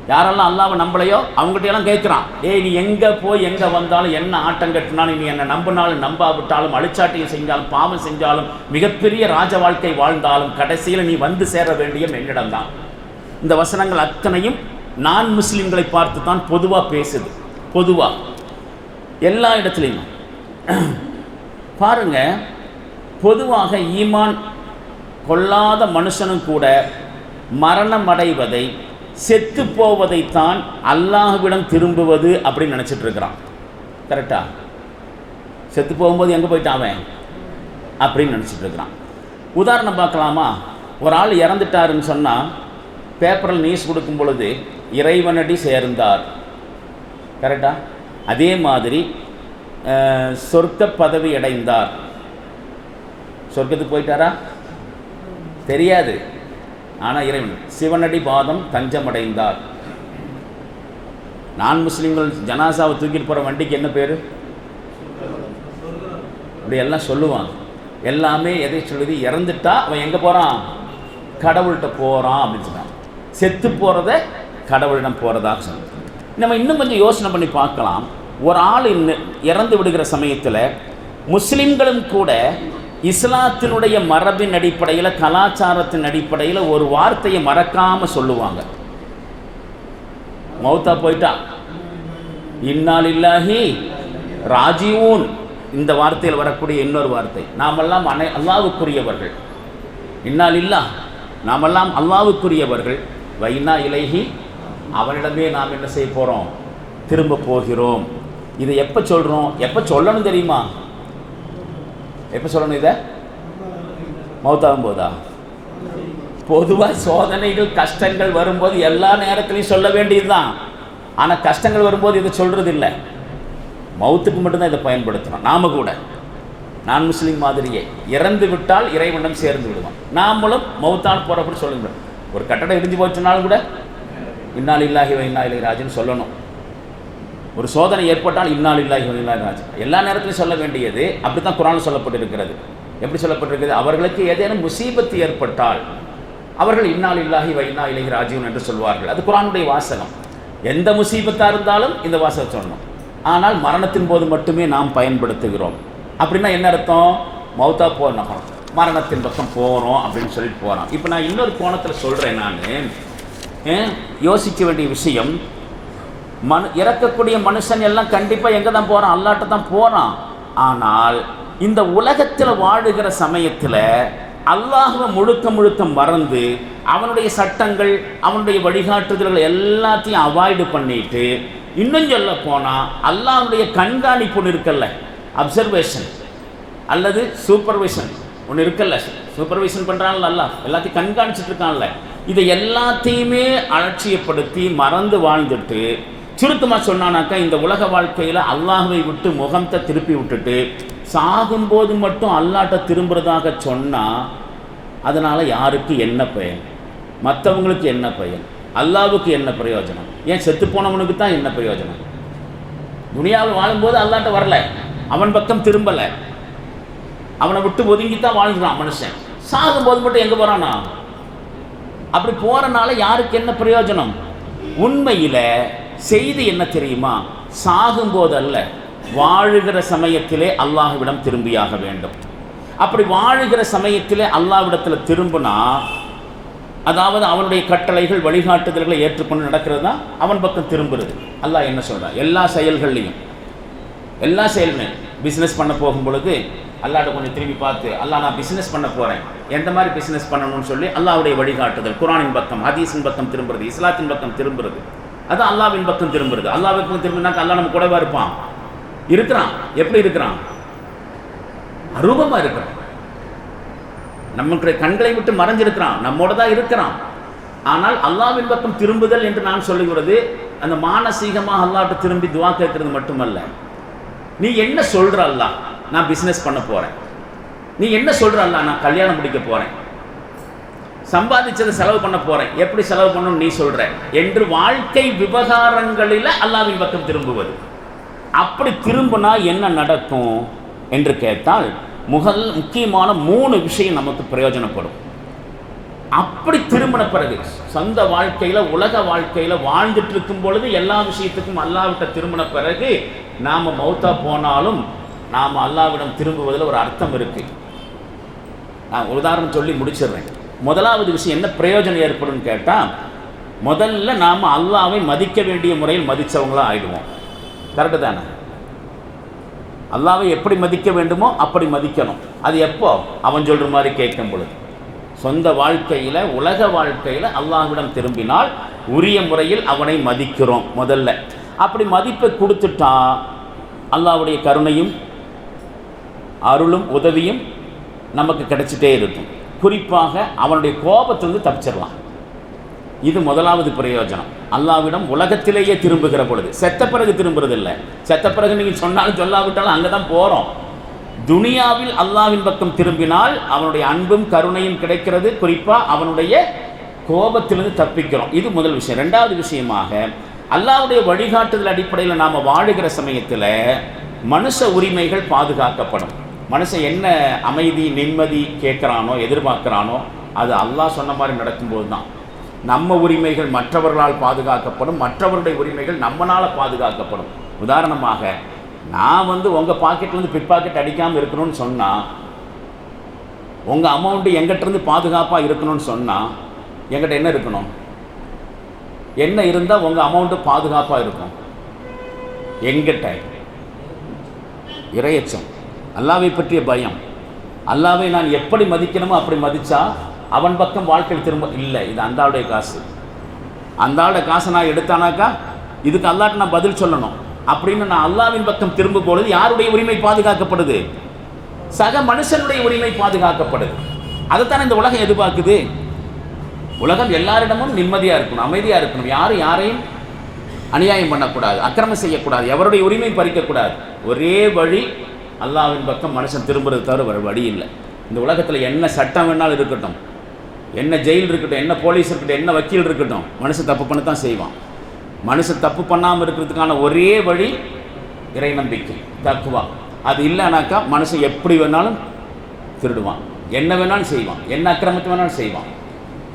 யாரெல்லாம் அல்லாஹ்வை நம்பலையோ அவங்ககிட்டயெல்லாம் கேட்குறான், ஏய் நீ எங்கே போய் எங்கே வந்தாலும் என்ன ஆட்டம் கட்டினாலும் நீ என்னை நம்பினாலும் நம்பாவிட்டாலும் அழிச்சாட்டியம் செஞ்சாலும் பாவம் செஞ்சாலும் மிகப்பெரிய ராஜ வாழ்க்கை வாழ்ந்தாலும் கடைசியில் நீ வந்து சேர வேண்டிய என்னிடம்தான். இந்த வசனங்கள் அத்தனையும் நான் முஸ்லீம்களை பார்த்து தான் பொதுவாக பேசுது. பொதுவாக எல்லா இடத்துலையும் பாருங்க, பொதுவாக ஈமான் கொள்ளாத மனுஷனும் கூட மரணம் அடைவதை செத்து போவதைத்தான் அல்லாஹ்விடம் திரும்புவது அப்படின்னு நினச்சிட்டு இருக்கிறான். கரெக்டா? செத்து போகும்போது எங்கே போயிட்டான் அவன் அப்படின்னு நினச்சிட்டு இருக்கிறான். உதாரணம் பார்க்கலாமா? ஒரு ஆள் இறந்துட்டாருன்னு சொன்னால் பேப்பரில் நியூஸ் கொடுக்கும் பொழுது இறைவனடி சேர்ந்தார். கரெக்டா? அதே மாதிரி சொர்க்க பதவி அடைந்தார். சொர்க்கத்துக்கு போயிட்டாரா? தெரியாது. ஆனால் இறைவன் சிவனடி பாதம் தஞ்சமடைந்தார். நான் முஸ்லீம்கள் ஜனாசாவை தூக்கிட்டு போகிற வண்டிக்கு என்ன பேர்? அப்படி எல்லாம் சொல்லுவாங்க. எல்லாமே எதை சொல்லுது? இறந்துட்டா அவன் எங்கே போகிறான்? கடவுள்கிட்ட போகிறான் அப்படின்னு சொன்னான். செத்து போகிறத கடவுளிடம் போகிறதாக சொன்னான். நம்ம இன்னும் கொஞ்சம் யோசனை பண்ணி பார்க்கலாம். ஒரு ஆள் இறந்து விடுகிற சமயத்தில் முஸ்லீம்களும் கூட இஸ்லாத்தினுடைய மரபின் அடிப்படையில் கலாச்சாரத்தின் அடிப்படையில் ஒரு வார்த்தையை மறக்காமல் சொல்லுவாங்க. மௌத்தா போயிட்டா இன்னா லில்லாஹி ராஜிஊன், இந்த வார்த்தையில் வரக்கூடிய இன்னொரு வார்த்தை. நாமெல்லாம் அல்லாஹ்வுக்குரியவர்கள். இன்னா லில்லாஹ், நாமெல்லாம் அல்லாஹ்வுக்குரியவர்கள். வைனா இலைஹி, அவனிடமே நாம் என்ன செய்ய போகிறோம்? திரும்ப போகிறோம். இதை எப்போ சொல்கிறோம்? எப்போ சொல்லணும் தெரியுமா? எப்போ சொல்லணும் இதை? மௌத்தாகும் போதா? பொதுவாக சோதனைகள் கஷ்டங்கள் வரும்போது எல்லா நேரத்துலையும் சொல்ல வேண்டியது தான். ஆனால் கஷ்டங்கள் வரும்போது இதை சொல்கிறது இல்லை. மௌத்துக்கு மட்டும்தான் இதை பயன்படுத்துகிறோம். நாம் கூட நான் முஸ்லீம் மாதிரியே இறந்து விட்டால் இறைவனிடம் சேர்ந்து விடுவோம். நாமளும் மௌத்தால் போகிறப்படி சொல்லுங்க. ஒரு கட்டடம் இடிஞ்சு போச்சுனாலும் கூட இன்னா லில்லாஹி வ இன்னா இலைஹி ராஜிஊன் சொல்லணும். ஒரு சோதனை ஏற்பட்டால் இன்னா லில்லாஹி வ இன்னா இலைஹி ராஜிஊன் எல்லா நேரத்திலும் சொல்ல வேண்டியது. அப்படி தான் குர்ஆனில் சொல்லப்பட்டிருக்கிறது. எப்படி சொல்லப்பட்டிருக்கிறது? அவர்களுக்கு ஏதேனும் முசீபத்து ஏற்பட்டால் அவர்கள் இன்னா லில்லாஹி வ இன்னா இலைஹி ராஜிஊன் என்று சொல்வார்கள். அது குர்ஆனுடைய வாசகம். எந்த முசீபத்தாக இருந்தாலும் இந்த வாசகம் சொல்லணும். ஆனால் மரணத்தின் போது மட்டுமே நாம் பயன்படுத்துகிறோம். அப்படின்னா என்ன அர்த்தம்? மௌத்தா போகிறோம், மரணத்தின் பக்கம் போகிறோம் அப்படின்னு சொல்லிட்டு போகிறோம். இப்போ நான் இன்னொரு கோணத்தில் சொல்கிறேன். நான் யோசிக்க வேண்டிய விஷயம், இறக்கக்கூடிய மனுஷன் எல்லாம் கண்டிப்பாக எங்கே தான் போகிறான்? அல்லாட்ட தான் போகிறான். ஆனால் இந்த உலகத்தில் வாழுகிற சமயத்தில் அல்லாஹ்வை முழுக்க முழுக்க மறந்து அவனுடைய சட்டங்கள் அவனுடைய வழிகாட்டுதல்கள் எல்லாத்தையும் அவாய்டு பண்ணிட்டு, இன்னும் சொல்ல போனால் அல்லாஹ்வுடைய கண்காணிப்பு ஒன்று இருக்கல்ல, அப்சர்வேஷன் அல்லது சூப்பர்விஷன் ஒன்று இருக்கல்ல. சூப்பர்விஷன் பண்ணுறான்ல, அல்லாஹ் எல்லாத்தையும் கண்காணிச்சுட்டு இருக்கான்ல. இதை எல்லாத்தையுமே அலட்சியப்படுத்தி மறந்து வாழ்ந்துட்டு, சுருக்கமாக சொன்னானாக்கா இந்த உலக வாழ்க்கையில் அல்லாஹ்வை விட்டு முகத்தை திருப்பி விட்டுட்டு சாகும்போது மட்டும் அல்லாட்ட திரும்புறதாக சொன்னால் அதனால் யாருக்கு என்ன பயன்? மற்றவங்களுக்கு என்ன பயன்? அல்லாஹ்வுக்கு என்ன பிரயோஜனம்? ஏன் செத்து போனவனுக்கு தான் என்ன பிரயோஜனம்? துனியாவில் வாழும்போது அல்லாட்ட வரல, அவன் பக்கம் திரும்பலை, அவனை விட்டு ஒதுங்கித்தான் வாழ்ந்துறான் மனுஷன். சாகும்போது மட்டும் எங்கே போகிறானா? அப்படி போகிறனால யாருக்கு என்ன பிரயோஜனம்? உண்மையில் செய்தி என்ன தெரியுமா? சாகும்போது அல்ல, வாழுகிற சமயத்திலே அல்லாஹ்விடம் திரும்பியாக வேண்டும். அப்படி வாழுகிற சமயத்திலே அல்லாஹ்விடத்தில் திரும்பினா, அதாவது அவனுடைய கட்டளைகள் வழிகாட்டுதல்களை ஏற்றுக்கொண்டு நடக்கிறது தான் அவன் பக்கம் திரும்புறது. அல்லாஹ் என்ன சொல்கிறான்? எல்லா செயல்கள்லையும், எல்லா செயல்களையும் பிஸ்னஸ் பண்ண போகும் பொழுது அல்லாஹ்ட்ட கொஞ்சம் திரும்பி பார்த்து, அல்லாஹ் நான் பிஸ்னஸ் பண்ண போகிறேன், எந்த மாதிரி பிஸ்னஸ் பண்ணணும்னு சொல்லி அல்லாஹ்வுடைய வழிகாட்டுதல், குர்ஆனின் பக்கம் ஹதீஸின் பக்கம் திரும்புறது, இஸ்லாத்தின் பக்கம் திரும்புறது, அது அல்லாஹ்வின் பக்கம் திரும்புறது. அல்லாஹ் பக்கம் திரும்பினாக்க அல்லாஹ் நம்ம கூடவா இருப்பான்? இருக்கிறான். எப்படி இருக்கிறான்? அரூபமாக இருக்கிறான். நம்முடைய கண்களை விட்டு மறைஞ்சிருக்கிறான், நம்மோட தான் இருக்கிறான். ஆனால் அல்லாஹ்வின் பக்கம் திரும்புதல் என்று நான் சொல்லுகிறது அந்த மானசீகமாக அல்லாஹ்ட்ட திரும்பி துவா கேட்கறது மட்டுமல்ல. நீ என்ன சொல்கிற? அல்லாஹ் நான் பிஸ்னஸ் பண்ண போகிறேன். நீ என்ன சொல்கிற? அல்லாஹ் நான் கல்யாணம் முடிக்க போகிறேன், சம்பாதிச்சதை செலவு பண்ண போகிறேன், எப்படி செலவு பண்ணணும்னு நீ சொல்கிற என்று வாழ்க்கை விவகாரங்களில் அல்லாஹ்வின் பக்கம் திரும்புவது. அப்படி திரும்பினா என்ன நடக்கும் என்று கேட்டால் முக்கியமான 3 விஷயம் நமக்கு பிரயோஜனப்படும். அப்படி திரும்பின பிறகு சொந்த வாழ்க்கையில் உலக வாழ்க்கையில் வாழ்ந்துட்டு இருக்கும் பொழுது எல்லா விஷயத்துக்கும் அல்லாஹ்விட்ட திரும்பின பிறகு நாம் மௌத்தா போனாலும் நாம் அல்லாஹ்விடம் திரும்புவதில் ஒரு அர்த்தம் இருக்குது. நான் உதாரணம் சொல்லி முடிச்சிடுறேன். முதலாவது விஷயம் என்ன பிரயோஜனம் ஏற்படும் கேட்டால், முதல்ல நாம் அல்லாஹ்வை மதிக்க வேண்டிய முறையில் மதித்தவங்களாக ஆகிடுவோம். கரெக்டு தானே? அல்லாஹ்வை எப்படி மதிக்க வேண்டுமோ அப்படி மதிக்கணும். அது எப்போ? அவன் சொல்கிற மாதிரி கேட்கும் பொழுது. சொந்த வாழ்க்கையில் உலக வாழ்க்கையில் அல்லாஹ்விடம் திரும்பினால் உரிய முறையில் அவனை மதிக்கிறோம். முதல்ல அப்படி மதிப்பை கொடுத்துட்டா அல்லாஹ்வுடைய கருணையும் அருளும் உதவியும் நமக்கு கிடைச்சிட்டே இருக்கும். குறிப்பாக அவனுடைய கோபத்திலிருந்து தப்பிச்சிடலாம். இது முதலாவது பிரயோஜனம். அல்லாஹ்விடம் உலகத்திலேயே திரும்புகிற பொழுது, செத்த பிறகு திரும்புறது இல்லை. செத்த பிறகு நீங்கள் சொன்னாலும் சொல்லாவிட்டாலும் அங்கே தான் போகிறோம். துனியாவில் அல்லாஹ்வின் பக்கம் திரும்பினால் அவனுடைய அன்பும் கருணையும் கிடைக்கிறது. குறிப்பாக அவனுடைய கோபத்திலிருந்து தப்பிக்கிறோம். இது முதல் விஷயம். ரெண்டாவது விஷயமாக, அல்லாஹ்வுடைய வழிகாட்டுதல் அடிப்படையில் நாம் வாழுகிற சமயத்தில் மனுஷ உரிமைகள் பாதுகாக்கப்படும். மனுஷன் என்ன அமைதி நிம்மதி கேட்குறானோ எதிர்பார்க்குறானோ அது அல்லாஹ் சொன்ன மாதிரி நடக்கும்போது தான் நம்ம உரிமைகள் மற்றவர்களால் பாதுகாக்கப்படும், மற்றவருடைய உரிமைகள் நம்மளால் பாதுகாக்கப்படும். உதாரணமாக, நான் உங்கள் பாக்கெட்லேருந்து பிட் பாக்கெட் அடிக்காமல் இருக்கணும்னு சொன்னால், உங்கள் அமௌண்ட்டு எங்கிட்டேருந்து பாதுகாப்பாக இருக்கணும்னு சொன்னால் எங்கிட்ட என்ன இருக்கணும்? என்ன இருந்தால் உங்கள் அமௌண்ட்டு பாதுகாப்பாக இருக்கும்? எங்கிட்ட இறையச்சம், அல்லாஹ்வை பற்றிய பயம். அல்லாஹ்வை நான் எப்படி மதிக்கணுமோ அப்படி மதித்தா அவன் பக்கம் வாழ்க்கையில் திரும்ப இல்லை. இது அந்தாளுடைய காசு. அந்தாளுடைய காசை நான் எடுத்தானாக்கா இதுக்கு அல்லாஹ்ட்ட நான் பதில் சொல்லணும். அப்படின்னு நான் அல்லாஹ்வின் பக்கம் திரும்பும் பொழுது யாருடைய உரிமை பாதுகாக்கப்படுது? சக மனுஷனுடைய உரிமை பாதுகாக்கப்படுது. அதைத்தான் இந்த உலகம் எதிர்பார்க்குது. உலகம் எல்லாரிடமும் நிம்மதியாக இருக்கணும், அமைதியாக இருக்கணும். யாரையும் அநியாயம் பண்ணக்கூடாது, அக்கிரமம் செய்யக்கூடாது, எவருடைய உரிமை பறிக்கக்கூடாது. ஒரே வழி அல்லாஹ்வின் பக்கம் மனுஷன் திரும்புறது தவிர வேறு வழி இல்லை. இந்த உலகத்தில் என்ன சட்டம் வேணாலும் இருக்கட்டும், என்ன ஜெயில் இருக்கட்டும், என்ன போலீஸ் இருக்கட்டும், என்ன வக்கீல் இருக்கட்டும், மனுஷன் தப்பு பண்ண தான் செய்வான். மனுஷன் தப்பு பண்ணாமல் இருக்கிறதுக்கான ஒரே வழி இறை நம்பிக்கை, தக்குவா. அது இல்லைனாக்கா மனுஷன் எப்படி வேணாலும் திருடுவான், என்ன வேணாலும் செய்வான், என்ன அக்கிரமத்தை வேணாலும் செய்வான்.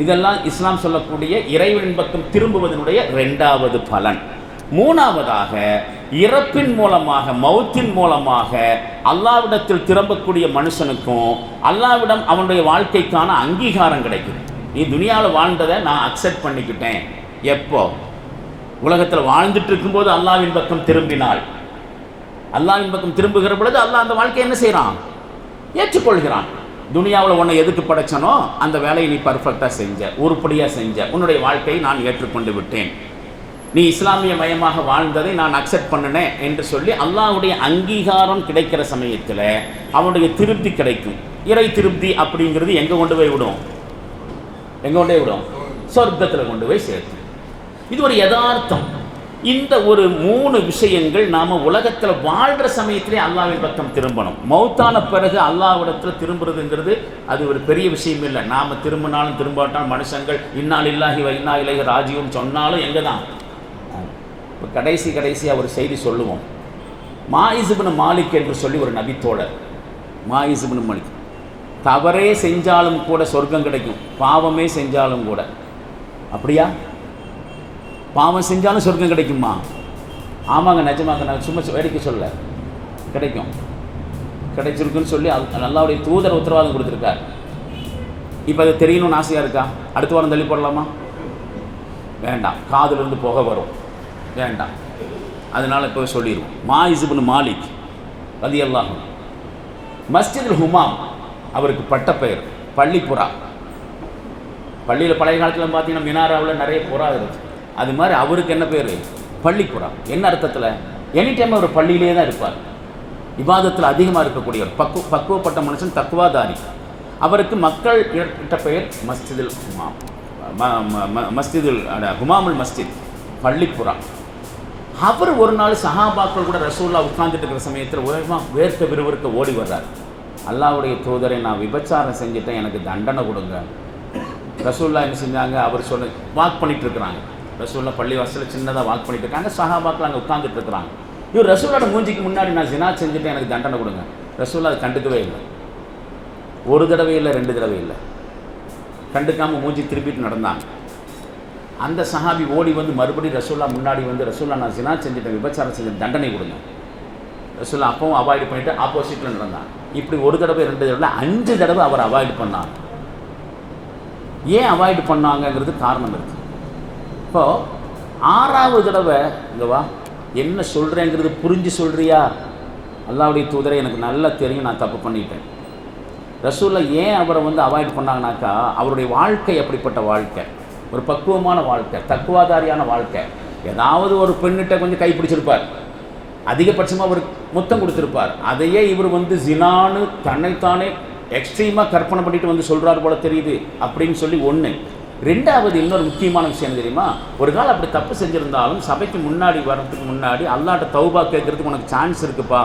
இதெல்லாம் இஸ்லாம் சொல்லக்கூடிய இறைவனின் பக்கம் திரும்புவதனுடைய ரெண்டாவது பலன். மூணாவதாக, இறப்பின் மூலமாக மௌத்தின் மூலமாக அல்லாஹ்விடத்தில் திரும்பக்கூடிய மனுஷனுக்கும் அல்லாஹ்விடம் அவனுடைய வாழ்க்கைக்கான அங்கீகாரம் கிடைக்குது. நீ துனியாவில் வாழ்ந்ததை நான் அக்செப்ட் பண்ணிக்கிட்டேன். எப்போ? உலகத்தில் வாழ்ந்துட்டு இருக்கும்போது அல்லாஹ்வின் பக்கம் திரும்பினால், அல்லாஹ்வின் பக்கம் திரும்புகிற பொழுது அல்லாஹ் அந்த வாழ்க்கையை என்ன செய்கிறான்? ஏற்றுக்கொள்கிறான். துனியாவில் உன்னை எதுக்கு படைச்சனோ அந்த வேலையை நீ பர்ஃபெக்டாக செஞ்ச, உருப்படியாக செஞ்ச, உன்னுடைய வாழ்க்கையை நான் ஏற்றுக்கொண்டு விட்டேன், நீ இஸ்லாமிய மயமாக வாழ்ந்ததை நான் அக்செப்ட் பண்ணினேன் என்று சொல்லி அல்லாஹ்வுடைய அங்கீகாரம் கிடைக்கிற சமயத்தில் அவனுடைய திருப்தி கிடைக்கும். இறை திருப்தி அப்படிங்கிறது எங்கே கொண்டு போய் விடும்? எங்கே கொண்டு போய் விடும்? சொர்க்கத்தில் கொண்டு போய் சேர்த்து. இது ஒரு யதார்த்தம். இந்த ஒரு 3 விஷயங்கள் நாம் உலகத்தில் வாழ்கிற சமயத்திலே அல்லாஹ்வின் பக்கம் திரும்பணும். மௌத்தான பிறகு அல்லாஹ்விடத்தில் திரும்புறதுங்கிறது அது ஒரு பெரிய விஷயம் இல்லை. நாம் திரும்பினாலும் திரும்பாட்டாலும் மனுஷங்கள் இன்னா லில்லாஹி வ இன்னா இலைஹி ராஜிஊன் சொன்னாலும் எங்கே தான்? இப்போ கடைசியாக ஒரு செய்தி சொல்லுவோம். மாயிஸ் இப்னு மாலிக் என்று சொல்லி ஒரு நபித்தோழர், மாயிஸ் இப்னு மாலிக், தவறே செஞ்சாலும் கூட சொர்க்கம் கிடைக்கும், பாவமே செஞ்சாலும் கூட. அப்படியா? பாவம் செஞ்சாலும் சொர்க்கம் கிடைக்குமா? ஆமாங்க, நிஜமாக, நான் சும்மா வேடிக்கை சொல்ல, கிடைக்கும், கிடைச்சிருக்குன்னு சொல்லி அல்லாஹ்வுடைய தூதர் உத்தரவாதம் கொடுத்துருக்கார். இப்போ அது தெரியணும்னு ஆசையாக இருக்கா? அடுத்த வாரம் தள்ளி போடலாமா? வேண்டாம், காதிலிருந்து புகை வரும், வேண்டாம். அதனால் இப்போ சொல்லிடுவோம். மாயிஸ் இப்னு மாலிக் ரலியல்லாஹு அன்ஹு, மஸ்ஜிதுல் ஹுமாம் அவருக்கு பட்ட பெயர், பள்ளிப்புறா. பள்ளியில் பழைய காலத்தில் பார்த்தீங்கன்னா மினாராவில் நிறைய புறா இருக்குது. அது மாதிரி அவருக்கு என்ன பேர்? பள்ளிப்புறா. என்ன அர்த்தத்தில்? எனி டைம் அவர் பள்ளியிலே தான் இருப்பார், இபாதத்தில் அதிகமாக இருக்கக்கூடியவர், பக்குவப்பட்ட மனுஷன், தக்குவாதாரி. அவருக்கு மக்கள் இட்ட பெயர் மஸ்ஜிதுல் ஹுமாம், மஸ்ஜிதுல் ஹுமாமுல் மஸ்ஜித், பள்ளிப்புறா. அவர் ஒரு நாள் சஹாபாக்கள் கூட ரசூலுல்லாஹ் உட்கார்ந்துட்டு இருக்கிற சமயத்தில் வேர்க்க விறுவிறுக்க ஓடி வர்றார். அல்லாஹ்வுடைய தூதரை, நான் விபச்சாரம் செஞ்சுட்டேன், எனக்கு தண்டனை கொடுங்க. ரசூலுல்லாஹ் என்ன செஞ்சாங்க? அவர் சொல்ல வாக் பண்ணிட்டு இருக்கிறாங்க. ரசூலுல்லாஹ் பள்ளிவாசலில் சின்னதாக வாக் பண்ணிட்டு இருக்காங்க, சஹாபாக்கள் அங்கே உட்கார்ந்துட்டு இருக்கிறாங்க. இவர் ரசூலோட மூஞ்சிக்கு முன்னாடி நான் ஜினா செஞ்சுட்டேன், எனக்கு தண்டனை கொடுங்க. ரசூலுல்லாஹ் அதை கண்டுக்கவே இல்லை. ஒரு தடவை இல்லை, 2 தடவை இல்லை, கண்டுக்காமல் மூஞ்சி திருப்பிட்டு நடந்தாங்க. அந்த சஹாபி ஓடி வந்து மறுபடியும் ரசூல்லா முன்னாடி வந்து, ரசூல்லா நான் ஜினா செஞ்சுட்டேன், விபச்சாரம் செஞ்ச தண்டனை கொடுங்க. ரசூல்லா அப்பவும் அவாய்டு பண்ணிவிட்டு ஆப்போசிட்டில் நடந்தாங்க. இப்படி ஒரு தடவை 2 தடவை 5 தடவை அவர் அவாய்டு பண்ணாங்க. ஏன் அவாய்டு பண்ணாங்கங்கிறது காரணம் இருக்குது. இப்போது 6வது தடவை இங்கே வா, என்ன சொல்கிறேங்கிறது புரிஞ்சு சொல்கிறியா? அல்லாஹ்வுடைய தூதரை எனக்கு நல்லா தெரியும், நான் தப்பு பண்ணிட்டேன். ரசூல்லா ஏன் அவரை வந்து அவாய்ட் பண்ணாங்கனாக்கா, அவருடைய வாழ்க்கை அப்படிப்பட்ட வாழ்க்கை, ஒரு பக்குவமான வாழ்க்கை, தக்குவாதாரியான வாழ்க்கை. ஏதாவது ஒரு பெண்ணிட்ட கொஞ்சம் கைப்பிடிச்சிருப்பார், அதிகபட்சமாக ஒரு முத்தம் கொடுத்துருப்பார். அதையே இவர் வந்து ஜினான்னு தன்னைத்தானே எக்ஸ்ட்ரீமாக கற்பனை பண்ணிட்டு வந்து சொல்கிறார் போல தெரியுது அப்படின்னு சொல்லி ஒன்று. 2வது இன்னொரு முக்கியமான விஷயம் என்ன தெரியுமா? ஒரு காலம் அப்படி தப்பு செஞ்சுருந்தாலும் சபைக்கு முன்னாடி வர்றதுக்கு முன்னாடி அல்லாஹ்ட்ட தௌபா கேட்குறதுக்கு உனக்கு சான்ஸ் இருக்குப்பா,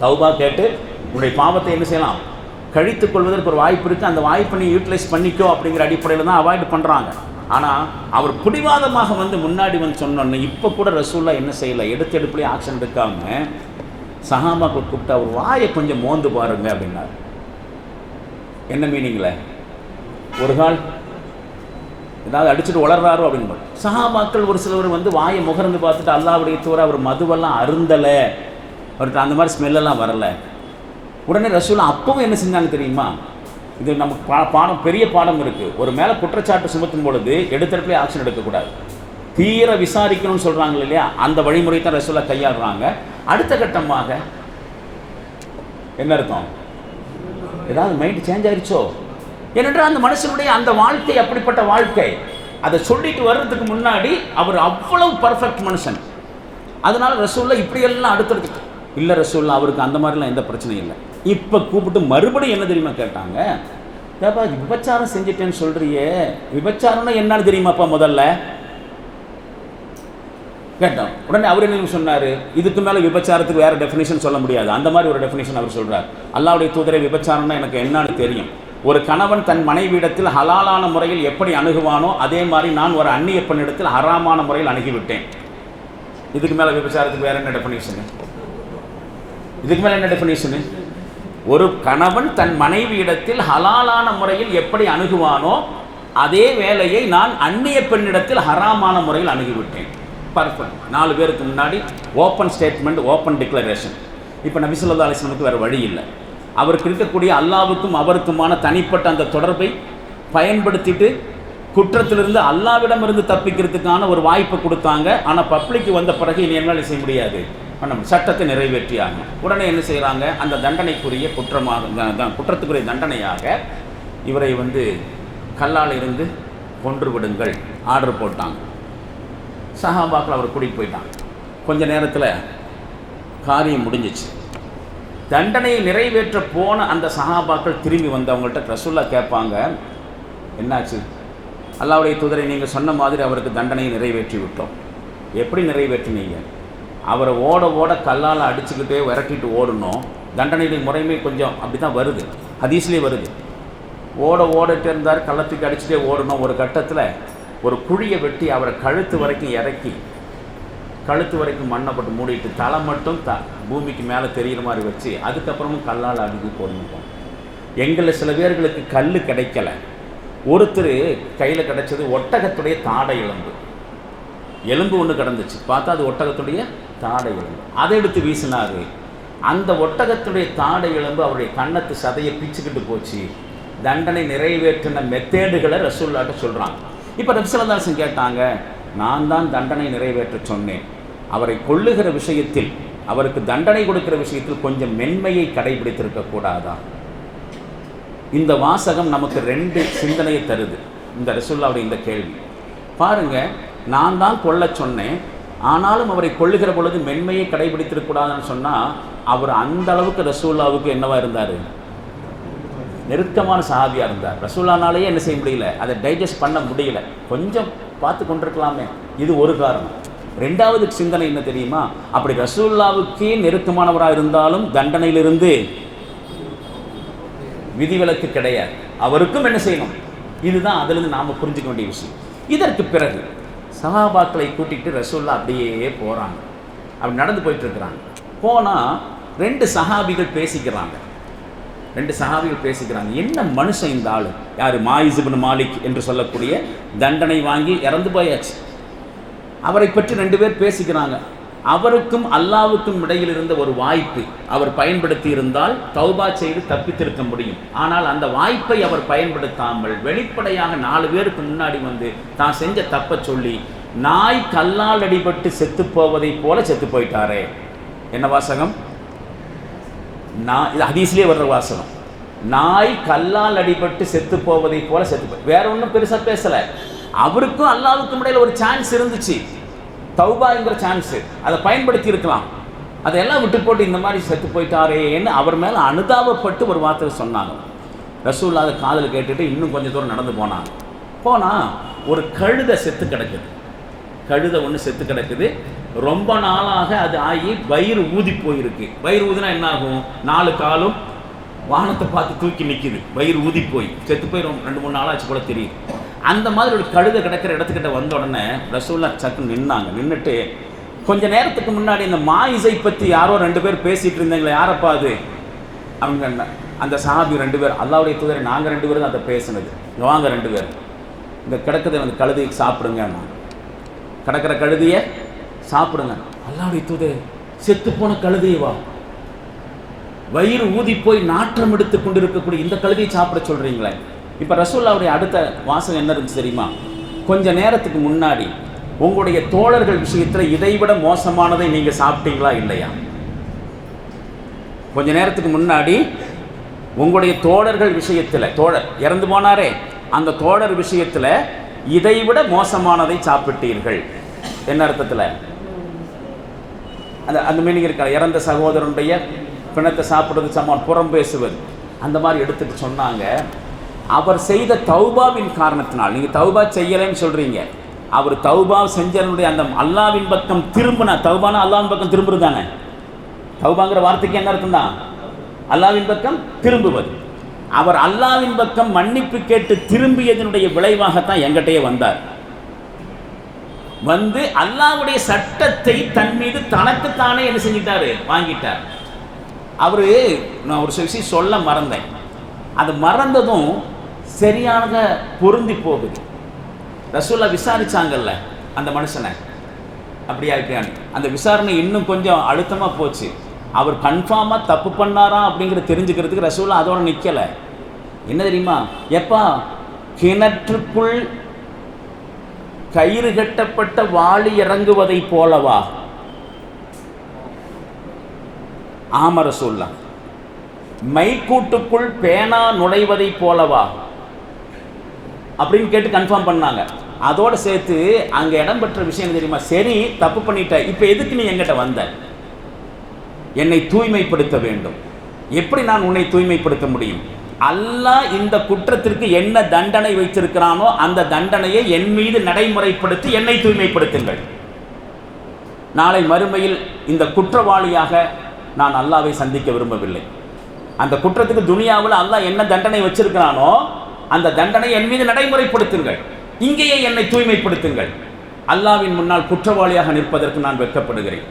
தௌபா கேட்டு உன்னுடைய பாவத்தை என்ன செய்யலாம், கழித்துக் கொள்வதற்கு ஒரு வாய்ப்பு இருக்குது, அந்த வாய்ப்பை நீ யூட்டிலைஸ் பண்ணிக்கோ அப்படிங்கிற அடிப்படையில் தான் அவாய்டு பண்ணுறாங்க. ஆனால் அவர் பிடிவாதமாக வந்து முன்னாடி வந்து சொன்னோன்னு இப்போ கூட ரசூல்லா என்ன செய்யலை, எடுப்புலேயே ஆக்ஷன் எடுக்காமல் சஹாபாக்கள் கூப்பிட்டு அவர் வாயை கொஞ்சம் மோந்து பாருங்க அப்படின்னார். என்ன மீனிங்கில்? ஒரு கால் ஏதாவது அடிச்சுட்டு வளர்றாரோ அப்படின்னு சஹாபாக்கள் ஒரு சிலவர் வந்து வாயை முகர்ந்து பார்த்துட்டு அல்லாஹ்வுடைய தூதர் அவர் மதுவெல்லாம் அருந்தலை, அவர்கிட்ட அந்த மாதிரி ஸ்மெல்லெல்லாம் வரலை. உடனே ரசூலா அப்பவும் என்ன செஞ்சாங்க தெரியுமா? இது நமக்கு பாடம், பெரிய பாடம் இருக்குது. ஒரு மேலே குற்றச்சாட்டு சுமத்தும் பொழுது எடுத்தடுப்புலேயே ஆக்ஷன் எடுக்கக்கூடாது, தீர விசாரிக்கணும்னு சொல்கிறாங்க இல்லையா, அந்த வழிமுறை தான் ரசூலா கையாளுறாங்க. அடுத்த கட்டமாக என்ன அர்த்தம்? ஏதாவது மைண்ட் சேஞ்ச் ஆயிடுச்சோ? ஏனென்றால் அந்த மனுஷனுடைய அந்த வாழ்க்கை அப்படிப்பட்ட வாழ்க்கை. அதை சொல்லிட்டு வர்றதுக்கு முன்னாடி அவர் அவ்வளவு பர்ஃபெக்ட் மனுஷன். அதனால ரசூல்லா இப்படியெல்லாம் அடுத்தடுத்து இல்லை, ரசூல்லா அவருக்கு அந்த மாதிரிலாம் எந்த பிரச்சனையும் இல்லை. இப்போ கூப்பிட்டு மறுபடியும் என்ன தெரியுமா கேட்டாங்க? ஏப்பா விபச்சாரம் செஞ்சிட்டேன்னு சொல்கிறியே, விபச்சாரம்னா என்னன்னு தெரியுமாப்பா முதல்ல கேட்டோம். உடனே அவர் என்ன சொன்னார்? இதுக்கு மேலே விபச்சாரத்துக்கு வேறு டெஃபினேஷன் சொல்ல முடியாது, அந்த மாதிரி ஒரு டெஃபினேஷன் அவர் சொல்கிறார். அல்லாஹ்வுடைய தூதரை விபச்சாரம்னா எனக்கு என்னன்னு தெரியும். ஒரு கணவன் தன் மனைவியிடத்தில் ஹலாலான முறையில் எப்படி அணுகுவானோ அதே மாதிரி நான் ஒரு அந்நிய பெண்ணிடத்தில் ஹராமான முறையில் அணுகிவிட்டேன். இதுக்கு மேலே விபச்சாரத்துக்கு வேறு என்ன டெஃபினேஷனு? இதுக்கு மேலே என்ன டெஃபினேஷனு? ஒரு கணவன் தன் மனைவியிடத்தில் ஹலாலான முறையில் எப்படி அணுகுவானோ அதே வேலையை நான் அந்நிய பெண்ணிடத்தில் ஹராமான முறையில் அணுகிவிட்டேன். பர்ஃபெக்ட். 4 பேருக்கு முன்னாடி ஓப்பன் ஸ்டேட்மெண்ட், ஓப்பன் டிக்ளரேஷன். இப்போ நபி ஸல்லல்லாஹு அலைஹி வஸல்லம் வேறு வழி இல்லை. அவருக்கு இருக்கக்கூடிய அல்லாஹ்வுக்கும் அவருக்குமான தனிப்பட்ட அந்த தொடர்பை பயன்படுத்திட்டு குற்றத்திலிருந்து அல்லாஹ்விடமிருந்து தப்பிக்கிறதுக்கான ஒரு வாய்ப்பை கொடுத்தாங்க. ஆனால் பப்ளிக்கு வந்த பிறகு இனி என்ன செய்ய முடியாது, நம்ம சட்டத்தை நிறைவேற்றியாகணும். உடனே என்ன செய்கிறாங்க? அந்த தண்டனைக்குரிய குற்றத்துக்குரிய தண்டனையாக இவரை வந்து கல்லால் இருந்து கொன்று விடுங்கள் ஆர்டர் போட்டாங்க. சஹாபாக்கள் அவர் கூட்டிகிட்டு போயிட்டாங்க. கொஞ்ச நேரத்தில் காரியம் முடிஞ்சிச்சு. தண்டனையை நிறைவேற்ற போன அந்த சஹாபாக்கள் திரும்பி வந்தவங்கள்ட்ட ரசூல்லா கேட்பாங்க, என்னாச்சு? அல்லாஹ்வுடைய தூதரை நீங்கள் சொன்ன மாதிரி அவருக்கு தண்டனையை நிறைவேற்றி விட்டோம். எப்படி நிறைவேற்றினீங்க? அவரை ஓட ஓட கல்லால் அடிச்சுக்கிட்டே விரட்டிட்டு ஓடணும். தண்டனையுடைய முறைமை கொஞ்சம் அப்படி தான் வருது, ஹதீஸ்லேயே வருது. ஓடிட்டே இருந்தார், கள்ளத்துக்கு அடிச்சுட்டே ஓடணும். ஒரு கட்டத்தில் ஒரு குழியை வெட்டி அவரை கழுத்து வரைக்கும் இறக்கி கழுத்து வரைக்கும் மண்ணை போட்டு மூடிட்டு தலை மட்டும் பூமிக்கு மேலே தெரிகிற மாதிரி வச்சு அதுக்கப்புறமும் கல்லால் அடித்து போடணும். எங்களில் சில பேர்களுக்கு கல் கிடைக்கல. ஒருத்தர் கையில் கிடைச்சது ஒட்டகத்துடைய தாடை எலும்பு ஒன்று கிடந்துச்சு. பார்த்தா அது ஒட்டகத்துடைய தாடை எலும்பு. அதை எடுத்து வீசினார். அந்த ஒட்டகத்துடைய தாடை எலும்பு அவருடைய கன்னத்து சதையை பிச்சுக்கிட்டு போச்சு. தண்டனை நிறைவேற்றின மெத்தேடுகளை ரசூலுல்லாஹ்ட்ட சொல்கிறாங்க. இப்போ நபி ஸல்லல்லாஹு அலைஹி வஸல்லம் கேட்டாங்க, நான் தான் தண்டனை நிறைவேற்ற சொன்னேன், அவரை கொல்லுகிற விஷயத்தில், அவருக்கு தண்டனை கொடுக்கிற விஷயத்தில் கொஞ்சம் மென்மையை கடைபிடித்திருக்கக்கூடாதா? இந்த வாசகம் நமக்கு 2 சிந்தனையை தருது. இந்த ரசூலுல்லாஹ்வுடைய இந்த கேள்வி பாருங்கள். நான் தான் கொல்ல சொன்னேன், ஆனாலும் அவரை கொல்லுகிற பொழுது மென்மையை கடைபிடித்திருக்கூடாதுன்னு சொன்னால் அவர் அந்த அளவுக்கு ரசூலுல்லாஹ்வுக்கு என்னவா இருந்தார்? நெருக்கமான சஹாபியாக இருந்தார். ரசூலுல்லாஹ்னாலேயே என்ன செய்ய முடியல, அதை டைஜஸ்ட் பண்ண முடியல, கொஞ்சம் பார்த்து கொண்டிருக்கலாமே. இது ஒரு காரணம். 2வது சிந்தனை என்ன தெரியுமா? அப்படி ரசூலுல்லாஹ்வுக்கே நெருக்கமானவராக இருந்தாலும் தண்டனையிலிருந்து விதிவிலக்கு கிடையாது, அவருக்கும் என்ன செய்யணும். இதுதான் அதிலிருந்து நாம் புரிஞ்சுக்க வேண்டிய விஷயம். இதற்கு பிறகு சஹாபாக்களை கூட்டிகிட்டு ரசூலுல்லாஹ் அப்படியே போகிறாங்க. அப்படி நடந்து போயிட்டுருக்குறாங்க. போனால் 2 சஹாபிகள் பேசிக்கிறாங்க. 2 சஹாபிகள் பேசிக்கிறாங்க. என்ன மனுஷன் இந்த ஆள், யார்? மாயிஸ் இப்னு மாலிக் என்று சொல்லக்கூடிய தண்டனை வாங்கி இறந்து போயாச்சு. அவரை பற்றி 2 பேர் பேசிக்கிறாங்க. அவருக்கும் அல்லாவுக்கும் இடையில் இருந்த ஒரு வாய்ப்பு அவர் பயன்படுத்தி இருந்தால் தௌபா செய்து தப்பித்திருக்க முடியும். ஆனால் அந்த வாய்ப்பை அவர் பயன்படுத்தாமல் வெளிப்படையாக 4 பேருக்கு முன்னாடி வந்து தான் செஞ்ச தப்பை சொல்லி நாய் கல்லால் அடிபட்டு செத்து போவதை போல செத்து போயிட்டாரே. என்ன வாசகம்? இது ஹதீஸ்லேயே வர்ற வாசகம். நாய் கல்லால் அடிபட்டு செத்து போவதை போல செத்து வேற ஒன்றும் பெருசாக பேசலை. அவருக்கும் அல்லாவுக்கும் இடையில் ஒரு சான்ஸ் இருந்துச்சு, தௌபாங்கிற சான்ஸு. அதை பயன்படுத்தி இருக்கலாம். அதையெல்லாம் விட்டு போட்டு இந்த மாதிரி செத்து போயிட்டாரேன்னு அவர் மேலே அனுதாபப்பட்டு ஒரு வார்த்தை சொன்னாங்க. ரசூலுல்லாஹ் அதை காதில் கேட்டுட்டு இன்னும் கொஞ்சம் தூரம் நடந்து போனால் ஒரு கழுதை செத்து கிடக்குது. கழுதை ஒன்று செத்து கிடக்குது. ரொம்ப நாளாக அது ஆகி வயிறு ஊதி போயிருக்கு. வயிறு ஊதினா என்ன ஆகும்? 4 காலும் வானத்தை பார்த்து தூக்கி நிற்கிது. வயிறு ஊதி போய் செத்து போய் 2-3 நாளாச்சு கூட தெரியுது. அந்த மாதிரி ஒரு கழுதை கிடக்கிற இடத்துக்கிட்ட வந்த உடனே ரசூலுல்லாஹ் சக்குன்னு நின்னாங்க. நின்றுட்டு கொஞ்ச நேரத்துக்கு முன்னாடி இந்த மாயிஸை பற்றி யாரோ 2 பேர் பேசிகிட்டு இருந்தாங்களே, யாரப்பா அது அவங்க? அந்த சஹாபி 2 பேர், அல்லாஹ்வுடைய தூதரை நாங்கள் 2 பேரும் அதை பேசினது. வாங்க 2 பேர் இந்த கிடக்குது அந்த கழுதையை சாப்பிடுங்க. கிடக்கிற கழுதையை சாப்பிடுங்க. அல்லாஹ்வுடைய தூதர், செத்து போன கழுதையவா? வயிறு ஊதி போய் நாற்றம் எடுத்து கொண்டு இருக்கக்கூடிய இந்த கழுதையை சாப்பிட சொல்கிறீங்களே? இப்போ ரசூலுல்லாஹ்வுடைய அடுத்த வாசகம் என்ன இருந்துச்சு தெரியுமா? கொஞ்ச நேரத்துக்கு முன்னாடி உங்களுடைய தோழர்கள் விஷயத்தில் இதைவிட மோசமானதை நீங்கள் சாப்பிட்டீங்களா இல்லையா? கொஞ்ச நேரத்துக்கு முன்னாடி உங்களுடைய தோழர்கள் விஷயத்தில், தோழர் இறந்து போனாரே அந்த தோழர் விஷயத்தில் இதைவிட மோசமானதை சாப்பிட்டீர்கள். என்ன அர்த்தத்தில்? அந்த மீனிங் இருக்கா? இறந்த சகோதரனுடைய பிணத்தை சாப்பிட்றது சமான், புறம் பேசுவது, அந்த மாதிரி எடுத்துட்டு சொன்னாங்க. அவர் செய்த தௌபாவின் காரணத்தினால், நீங்கள் தௌபா செய்யலைன்னு சொல்கிறீங்க, அவர் தௌபா செஞ்சனுடைய அந்த அல்லாவின் பக்கம் திரும்பினா, தௌபானா அல்லாவின் பக்கம் திரும்புறது தானே. தௌபாங்கிற வார்த்தைக்கு என்ன அர்த்தம் தான்? அல்லாவின் பக்கம் திரும்புவது. அவர் அல்லாவின் பக்கம் மன்னிப்பு கேட்டு திரும்பியதனுடைய விளைவாகத்தான் எங்கிட்டே வந்தார். வந்து அல்லாஹ்வுடைய சட்டத்தை தன் மீது தனக்குத்தானே என்ன செஞ்சிட்டாரு? வாங்கிட்டார். அவரு, நான் ஒரு விஷயம் சொல்ல மறந்தேன், அது மறந்ததும் சரியாக பொருந்தி போகுது. ரசூலுல்லாஹ் விசாரிச்சாங்கல்ல அந்த மனுஷனை, அப்படியா இருக்கான்னு. அந்த விசாரணை இன்னும் கொஞ்சம் அழுத்தமாக போச்சு. அவர் கன்ஃபார்மாக தப்பு பண்ணாரா அப்படிங்கிறது தெரிஞ்சுக்கிறதுக்கு ரசூலுல்லாஹ் அதோட நிற்கலை. என்ன தெரியுமா? எப்பா கிணற்றுக்குள் கயிறு கட்டப்பட்ட வாளி இறங்குவதை போலவா? ஆம ரசூலுல்லாஹ். மைக்கூட்டுக்குள் பேனா நுழைவதை போலவா அப்படின்னு கேட்டு கன்ஃபார்ம் பண்ணாங்க. அதோடு சேர்த்து அங்கே இடம்பெற்ற விஷயம் தெரியுமா? சரி தப்பு பண்ணிட்ட, இப்போ எதுக்கு நீ என்கிட்ட வந்த? என்னை தூய்மைப்படுத்த வேண்டும். எப்படி நான் உன்னை தூய்மைப்படுத்த முடியும்? அல்லாஹ் இந்த குற்றத்திற்கு என்ன தண்டனை வைத்திருக்கிறானோ அந்த தண்டனையை என் மீது நடைமுறைப்படுத்தி என்னை தூய்மைப்படுத்துங்கள். நாளை மறுமையில் இந்த குற்றவாளியாக நான் அல்லாஹ்வை சந்திக்க விரும்பவில்லை. அந்த குற்றத்துக்கு துனியாவில் அல்லாஹ் என்ன தண்டனை வச்சிருக்கிறானோ அந்த தண்டனை என் மீது நடைமுறைப்படுத்துங்கள். இங்கேயே என்னை தூய்மைப்படுத்துங்கள். அல்லாஹ்வின் முன்னால் குற்றவாளியாக நிற்பதற்கு நான் வெட்கப்படுகிறேன்.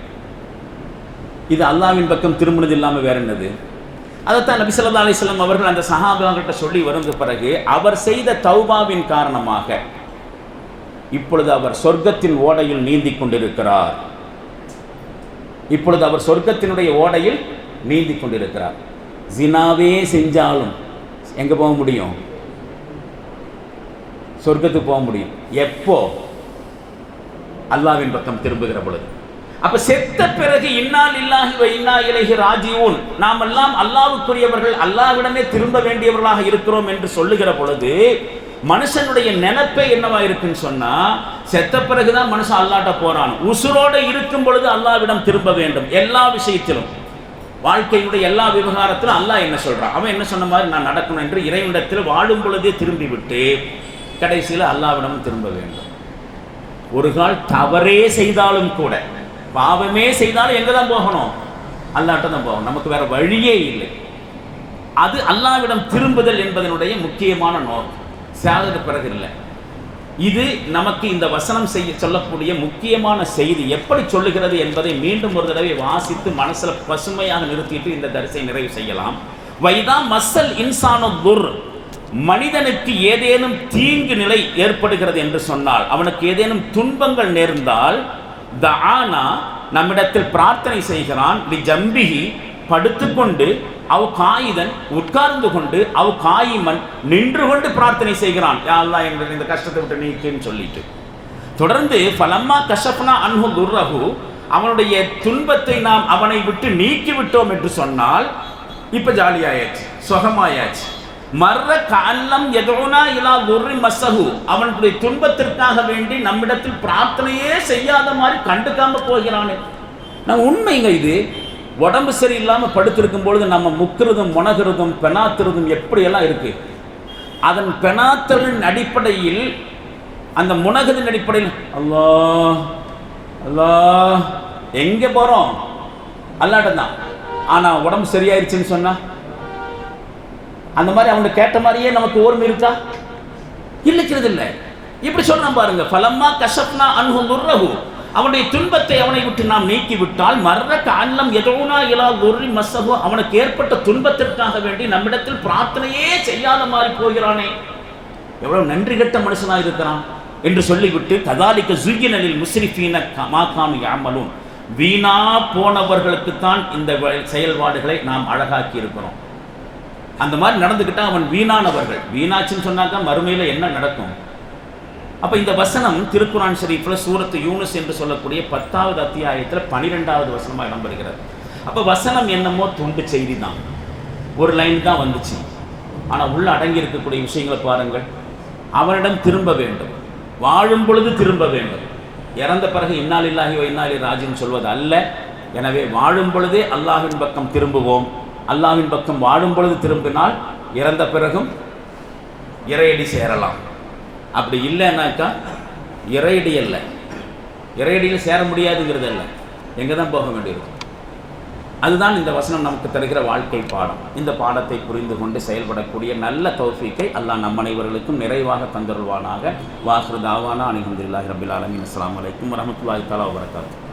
இது அல்லாஹ்வின் பக்கம் திரும்பினது இல்லாமல் வேற என்னது? அதைத்தான் நபி ஸல்லல்லாஹு அலைஹி வஸல்லம் அவர்கள் அந்த சஹாபாக்கிட்ட சொல்லி வந்த பிறகு அவர் செய்த தௌபாவின் காரணமாக இப்பொழுது அவர் சொர்க்கத்தின் ஓடையில் நீந்தி கொண்டிருக்கிறார். இப்பொழுது அவர் சொர்க்கத்தினுடைய ஓடையில் நீந்தி கொண்டிருக்கிறார். ஜினாவே செஞ்சாலும் எங்கே போக முடியும்? சொர்க்கத்துக்கு போக முடியும். எப்போ? அல்லாஹ்வின் பக்கம் திரும்புகிற பொழுது. அப்ப செத்த பிறகு இன்னா லில்லாஹி வ இன்னா இலைஹி ராஜிஊன், நாம் எல்லாம் அல்லாஹ்வுக்குரியவர்கள், அல்லாஹ்விடமே திரும்ப வேண்டியவர்களாக இருக்கிறோம் என்று சொல்லுகிற பொழுது மனுஷனுடைய நினைப்பே என்னவா இருக்குன்னு சொன்னா, செத்த பிறகுதான் மனுஷன் அல்லாஹ்ட்ட போறான். உசுரோட இருக்கும் பொழுது அல்லாஹ்விடம் திரும்ப வேண்டும். எல்லா விஷயத்திலும், வாழ்க்கையுடைய எல்லா விவகாரத்திலும் அல்லாஹ் என்ன சொல்றான், அவன் என்ன சொன்ன மாதிரி நான் நடக்கணும் என்று இறைவனிடத்தில் வாழும் பொழுதே திரும்பி விட்டு கடைசியில் அல்லாஹ்விடம் திரும்ப வேண்டும். ஒரு கால் தவறே செய்தாலும் கூட, பாவமே செய்தாலும் எங்கே தான் போகணும்? அல்லாஹ்ட்ட தான் போகணும். நமக்கு வேற வழியே இல்லை. அது அல்லாஹ்விடம் திரும்புதல் என்பதனுடைய முக்கியமான நோக்கம். சாதனை பிறகு இல்லை. இது நமக்கு இந்த வசனம் செய்ய சொல்லக்கூடிய முக்கியமான செய்தி எப்படி சொல்லுகிறது என்பதை மீண்டும் ஒரு தடவை வாசித்து மனசில் பசுமையாக நிறுத்திட்டு இந்த தரிசை நிறைவு செய்யலாம். வைதா மஸ்ஸல் இன்சானு துர், மனிதனுக்கு ஏதேனும் தீங்கு நிலை ஏற்படுகிறது என்று சொன்னால், அவனுக்கு ஏதேனும் துன்பங்கள் நேர்ந்தால், தஆனா நம்மிடத்தில் பிரார்த்தனை செய்கிறான், லி ஜம்பிஹி படுத்துக்கொண்டு, அவ் காயிதன் உட்கார்ந்து கொண்டு, அவ் காயிமன் நின்று கொண்டு பிரார்த்தனை செய்கிறான், யா அல்லாஹ் எங்களுக்கு இந்த கஷ்டத்தை விட்டு நீக்குன்னு சொல்லிட்டு. தொடர்ந்து ஃபலம்மா கஷஃப்னா அன்ஹு துர்ரஹு, அவனுடைய துன்பத்தை நாம் அவனை விட்டு நீக்கி விட்டோம் என்று சொன்னால், இப்ப ஜாலியாயாச்சு, சுகமாயாச்சு. மர்ர கஅல்லம் யதுனா இலா துர்ரி மஸ்ஸஹு, அவனுடைய துன்பத்திற்காக வேண்டி நம்மிடத்தில் பிரார்த்தனையே செய்யாத மாதிரி கண்டுக்காம போகிறானே. நான் உண்மைங்க, இது உடம்பு சரியில்லாமல் படுத்திருக்கும் பொழுது நம்ம முக்கிறதும் முனகிறதும் பெனாத்துறதும் எப்படியெல்லாம் இருக்கு. அதன் பெனாத்தலின் அடிப்படையில், அந்த முனகதின் அடிப்படையில் அல்லாஹ் அல்லாஹ் எங்கே போகிறோம், அல்லாட்ட தான். ஆனால் உடம்பு சரியாயிருச்சுன்னு சொன்னா அந்த மாதிரி அவனுக்கு கேட்ட மாதிரியே நமக்கு ஓர்மை இருக்கா? இல்லைக்கிறது இல்லை. இப்படி சொல்றான் பாருங்க, ஃபலம்மா கஷஃப்னா அன்ஹு துர்ரஹு, அவனுடைய துன்பத்தை அவனை விட்டு நாம் நீக்கிவிட்டால், மர்ர கஅல்லம் யதுனா இலா துர்ரி மஸ்ஸஹு, அவனுக்கு ஏற்பட்ட துன்பத்திற்காக வேண்டி நம்மிடத்தில் பிரார்த்தனையே செய்யாத மாதிரி போகிறானே, எவ்வளவு நன்றி கெட்ட மனுஷனாக இருக்கிறான் என்று சொல்லிவிட்டு, கதாலிக்க ஸுய்யினலில் முஸ்ரிஃபீன மா கானூ யஅமலூன், வீணா போனவர்களுக்குத்தான் இந்த செயல்பாடுகளை நாம் அழகாக்கி இருக்கிறோம். அந்த மாதிரி நடந்துக்கிட்டா அவன் வீணானவர்கள். வீணாச்சுன்னு சொன்னாக்கா மறுமையில் என்ன நடக்கும்? அப்போ இந்த வசனம் திருக்குரான் ஷரீஃபில் சூரத்து யூனுஸ் என்று சொல்லக்கூடிய 10வது அத்தியாயத்தில் 12வது வசனமாக இடம்பெறுகிறது. அப்போ வசனம் என்னமோ துண்டு செய்தி தான், ஒரு லைன் தான் வந்துச்சு. ஆனால் உள்ள அடங்கி இருக்கக்கூடிய விஷயங்களை பாருங்கள். அவனிடம் திரும்ப வேண்டும், வாழும் பொழுது திரும்ப வேண்டும், இறந்த பிறகு இன்னா லில்லாஹி வ இன்னா இலைஹி ராஜிஊன் சொல்வது அல்ல. எனவே வாழும் பொழுதே அல்லாஹ்வின் பக்கம் திரும்புவோம். அல்லாஹ்வின் பக்கம் வாழும் பொழுது திரும்பினால் இறந்த பிறகும் இறையடி சேரலாம். அப்படி இல்லைன்னாக்கா இறையடி அல்ல, இறையடியில் சேர முடியாதுங்கிறது அல்ல, எங்கே தான் போக வேண்டியிருக்கும். அதுதான் இந்த வசனம் நமக்கு தருகிற வாழ்க்கை பாடம். இந்த பாடத்தை புரிந்து கொண்டு செயல்படக்கூடிய நல்ல தௌஃபீக்கை அல்லாஹ் நம் அனைவர்களுக்கும் நிறைவாக தந்தருள்வானாக. வாஹிரு தாவானா அல்ஹம்துலில்லாஹி ரப்பில் ஆலமீன். அஸ்ஸலாமு அலைக்கும் வரஹ்மத்துல்லாஹி தஆலா வபரகாத்துஹு.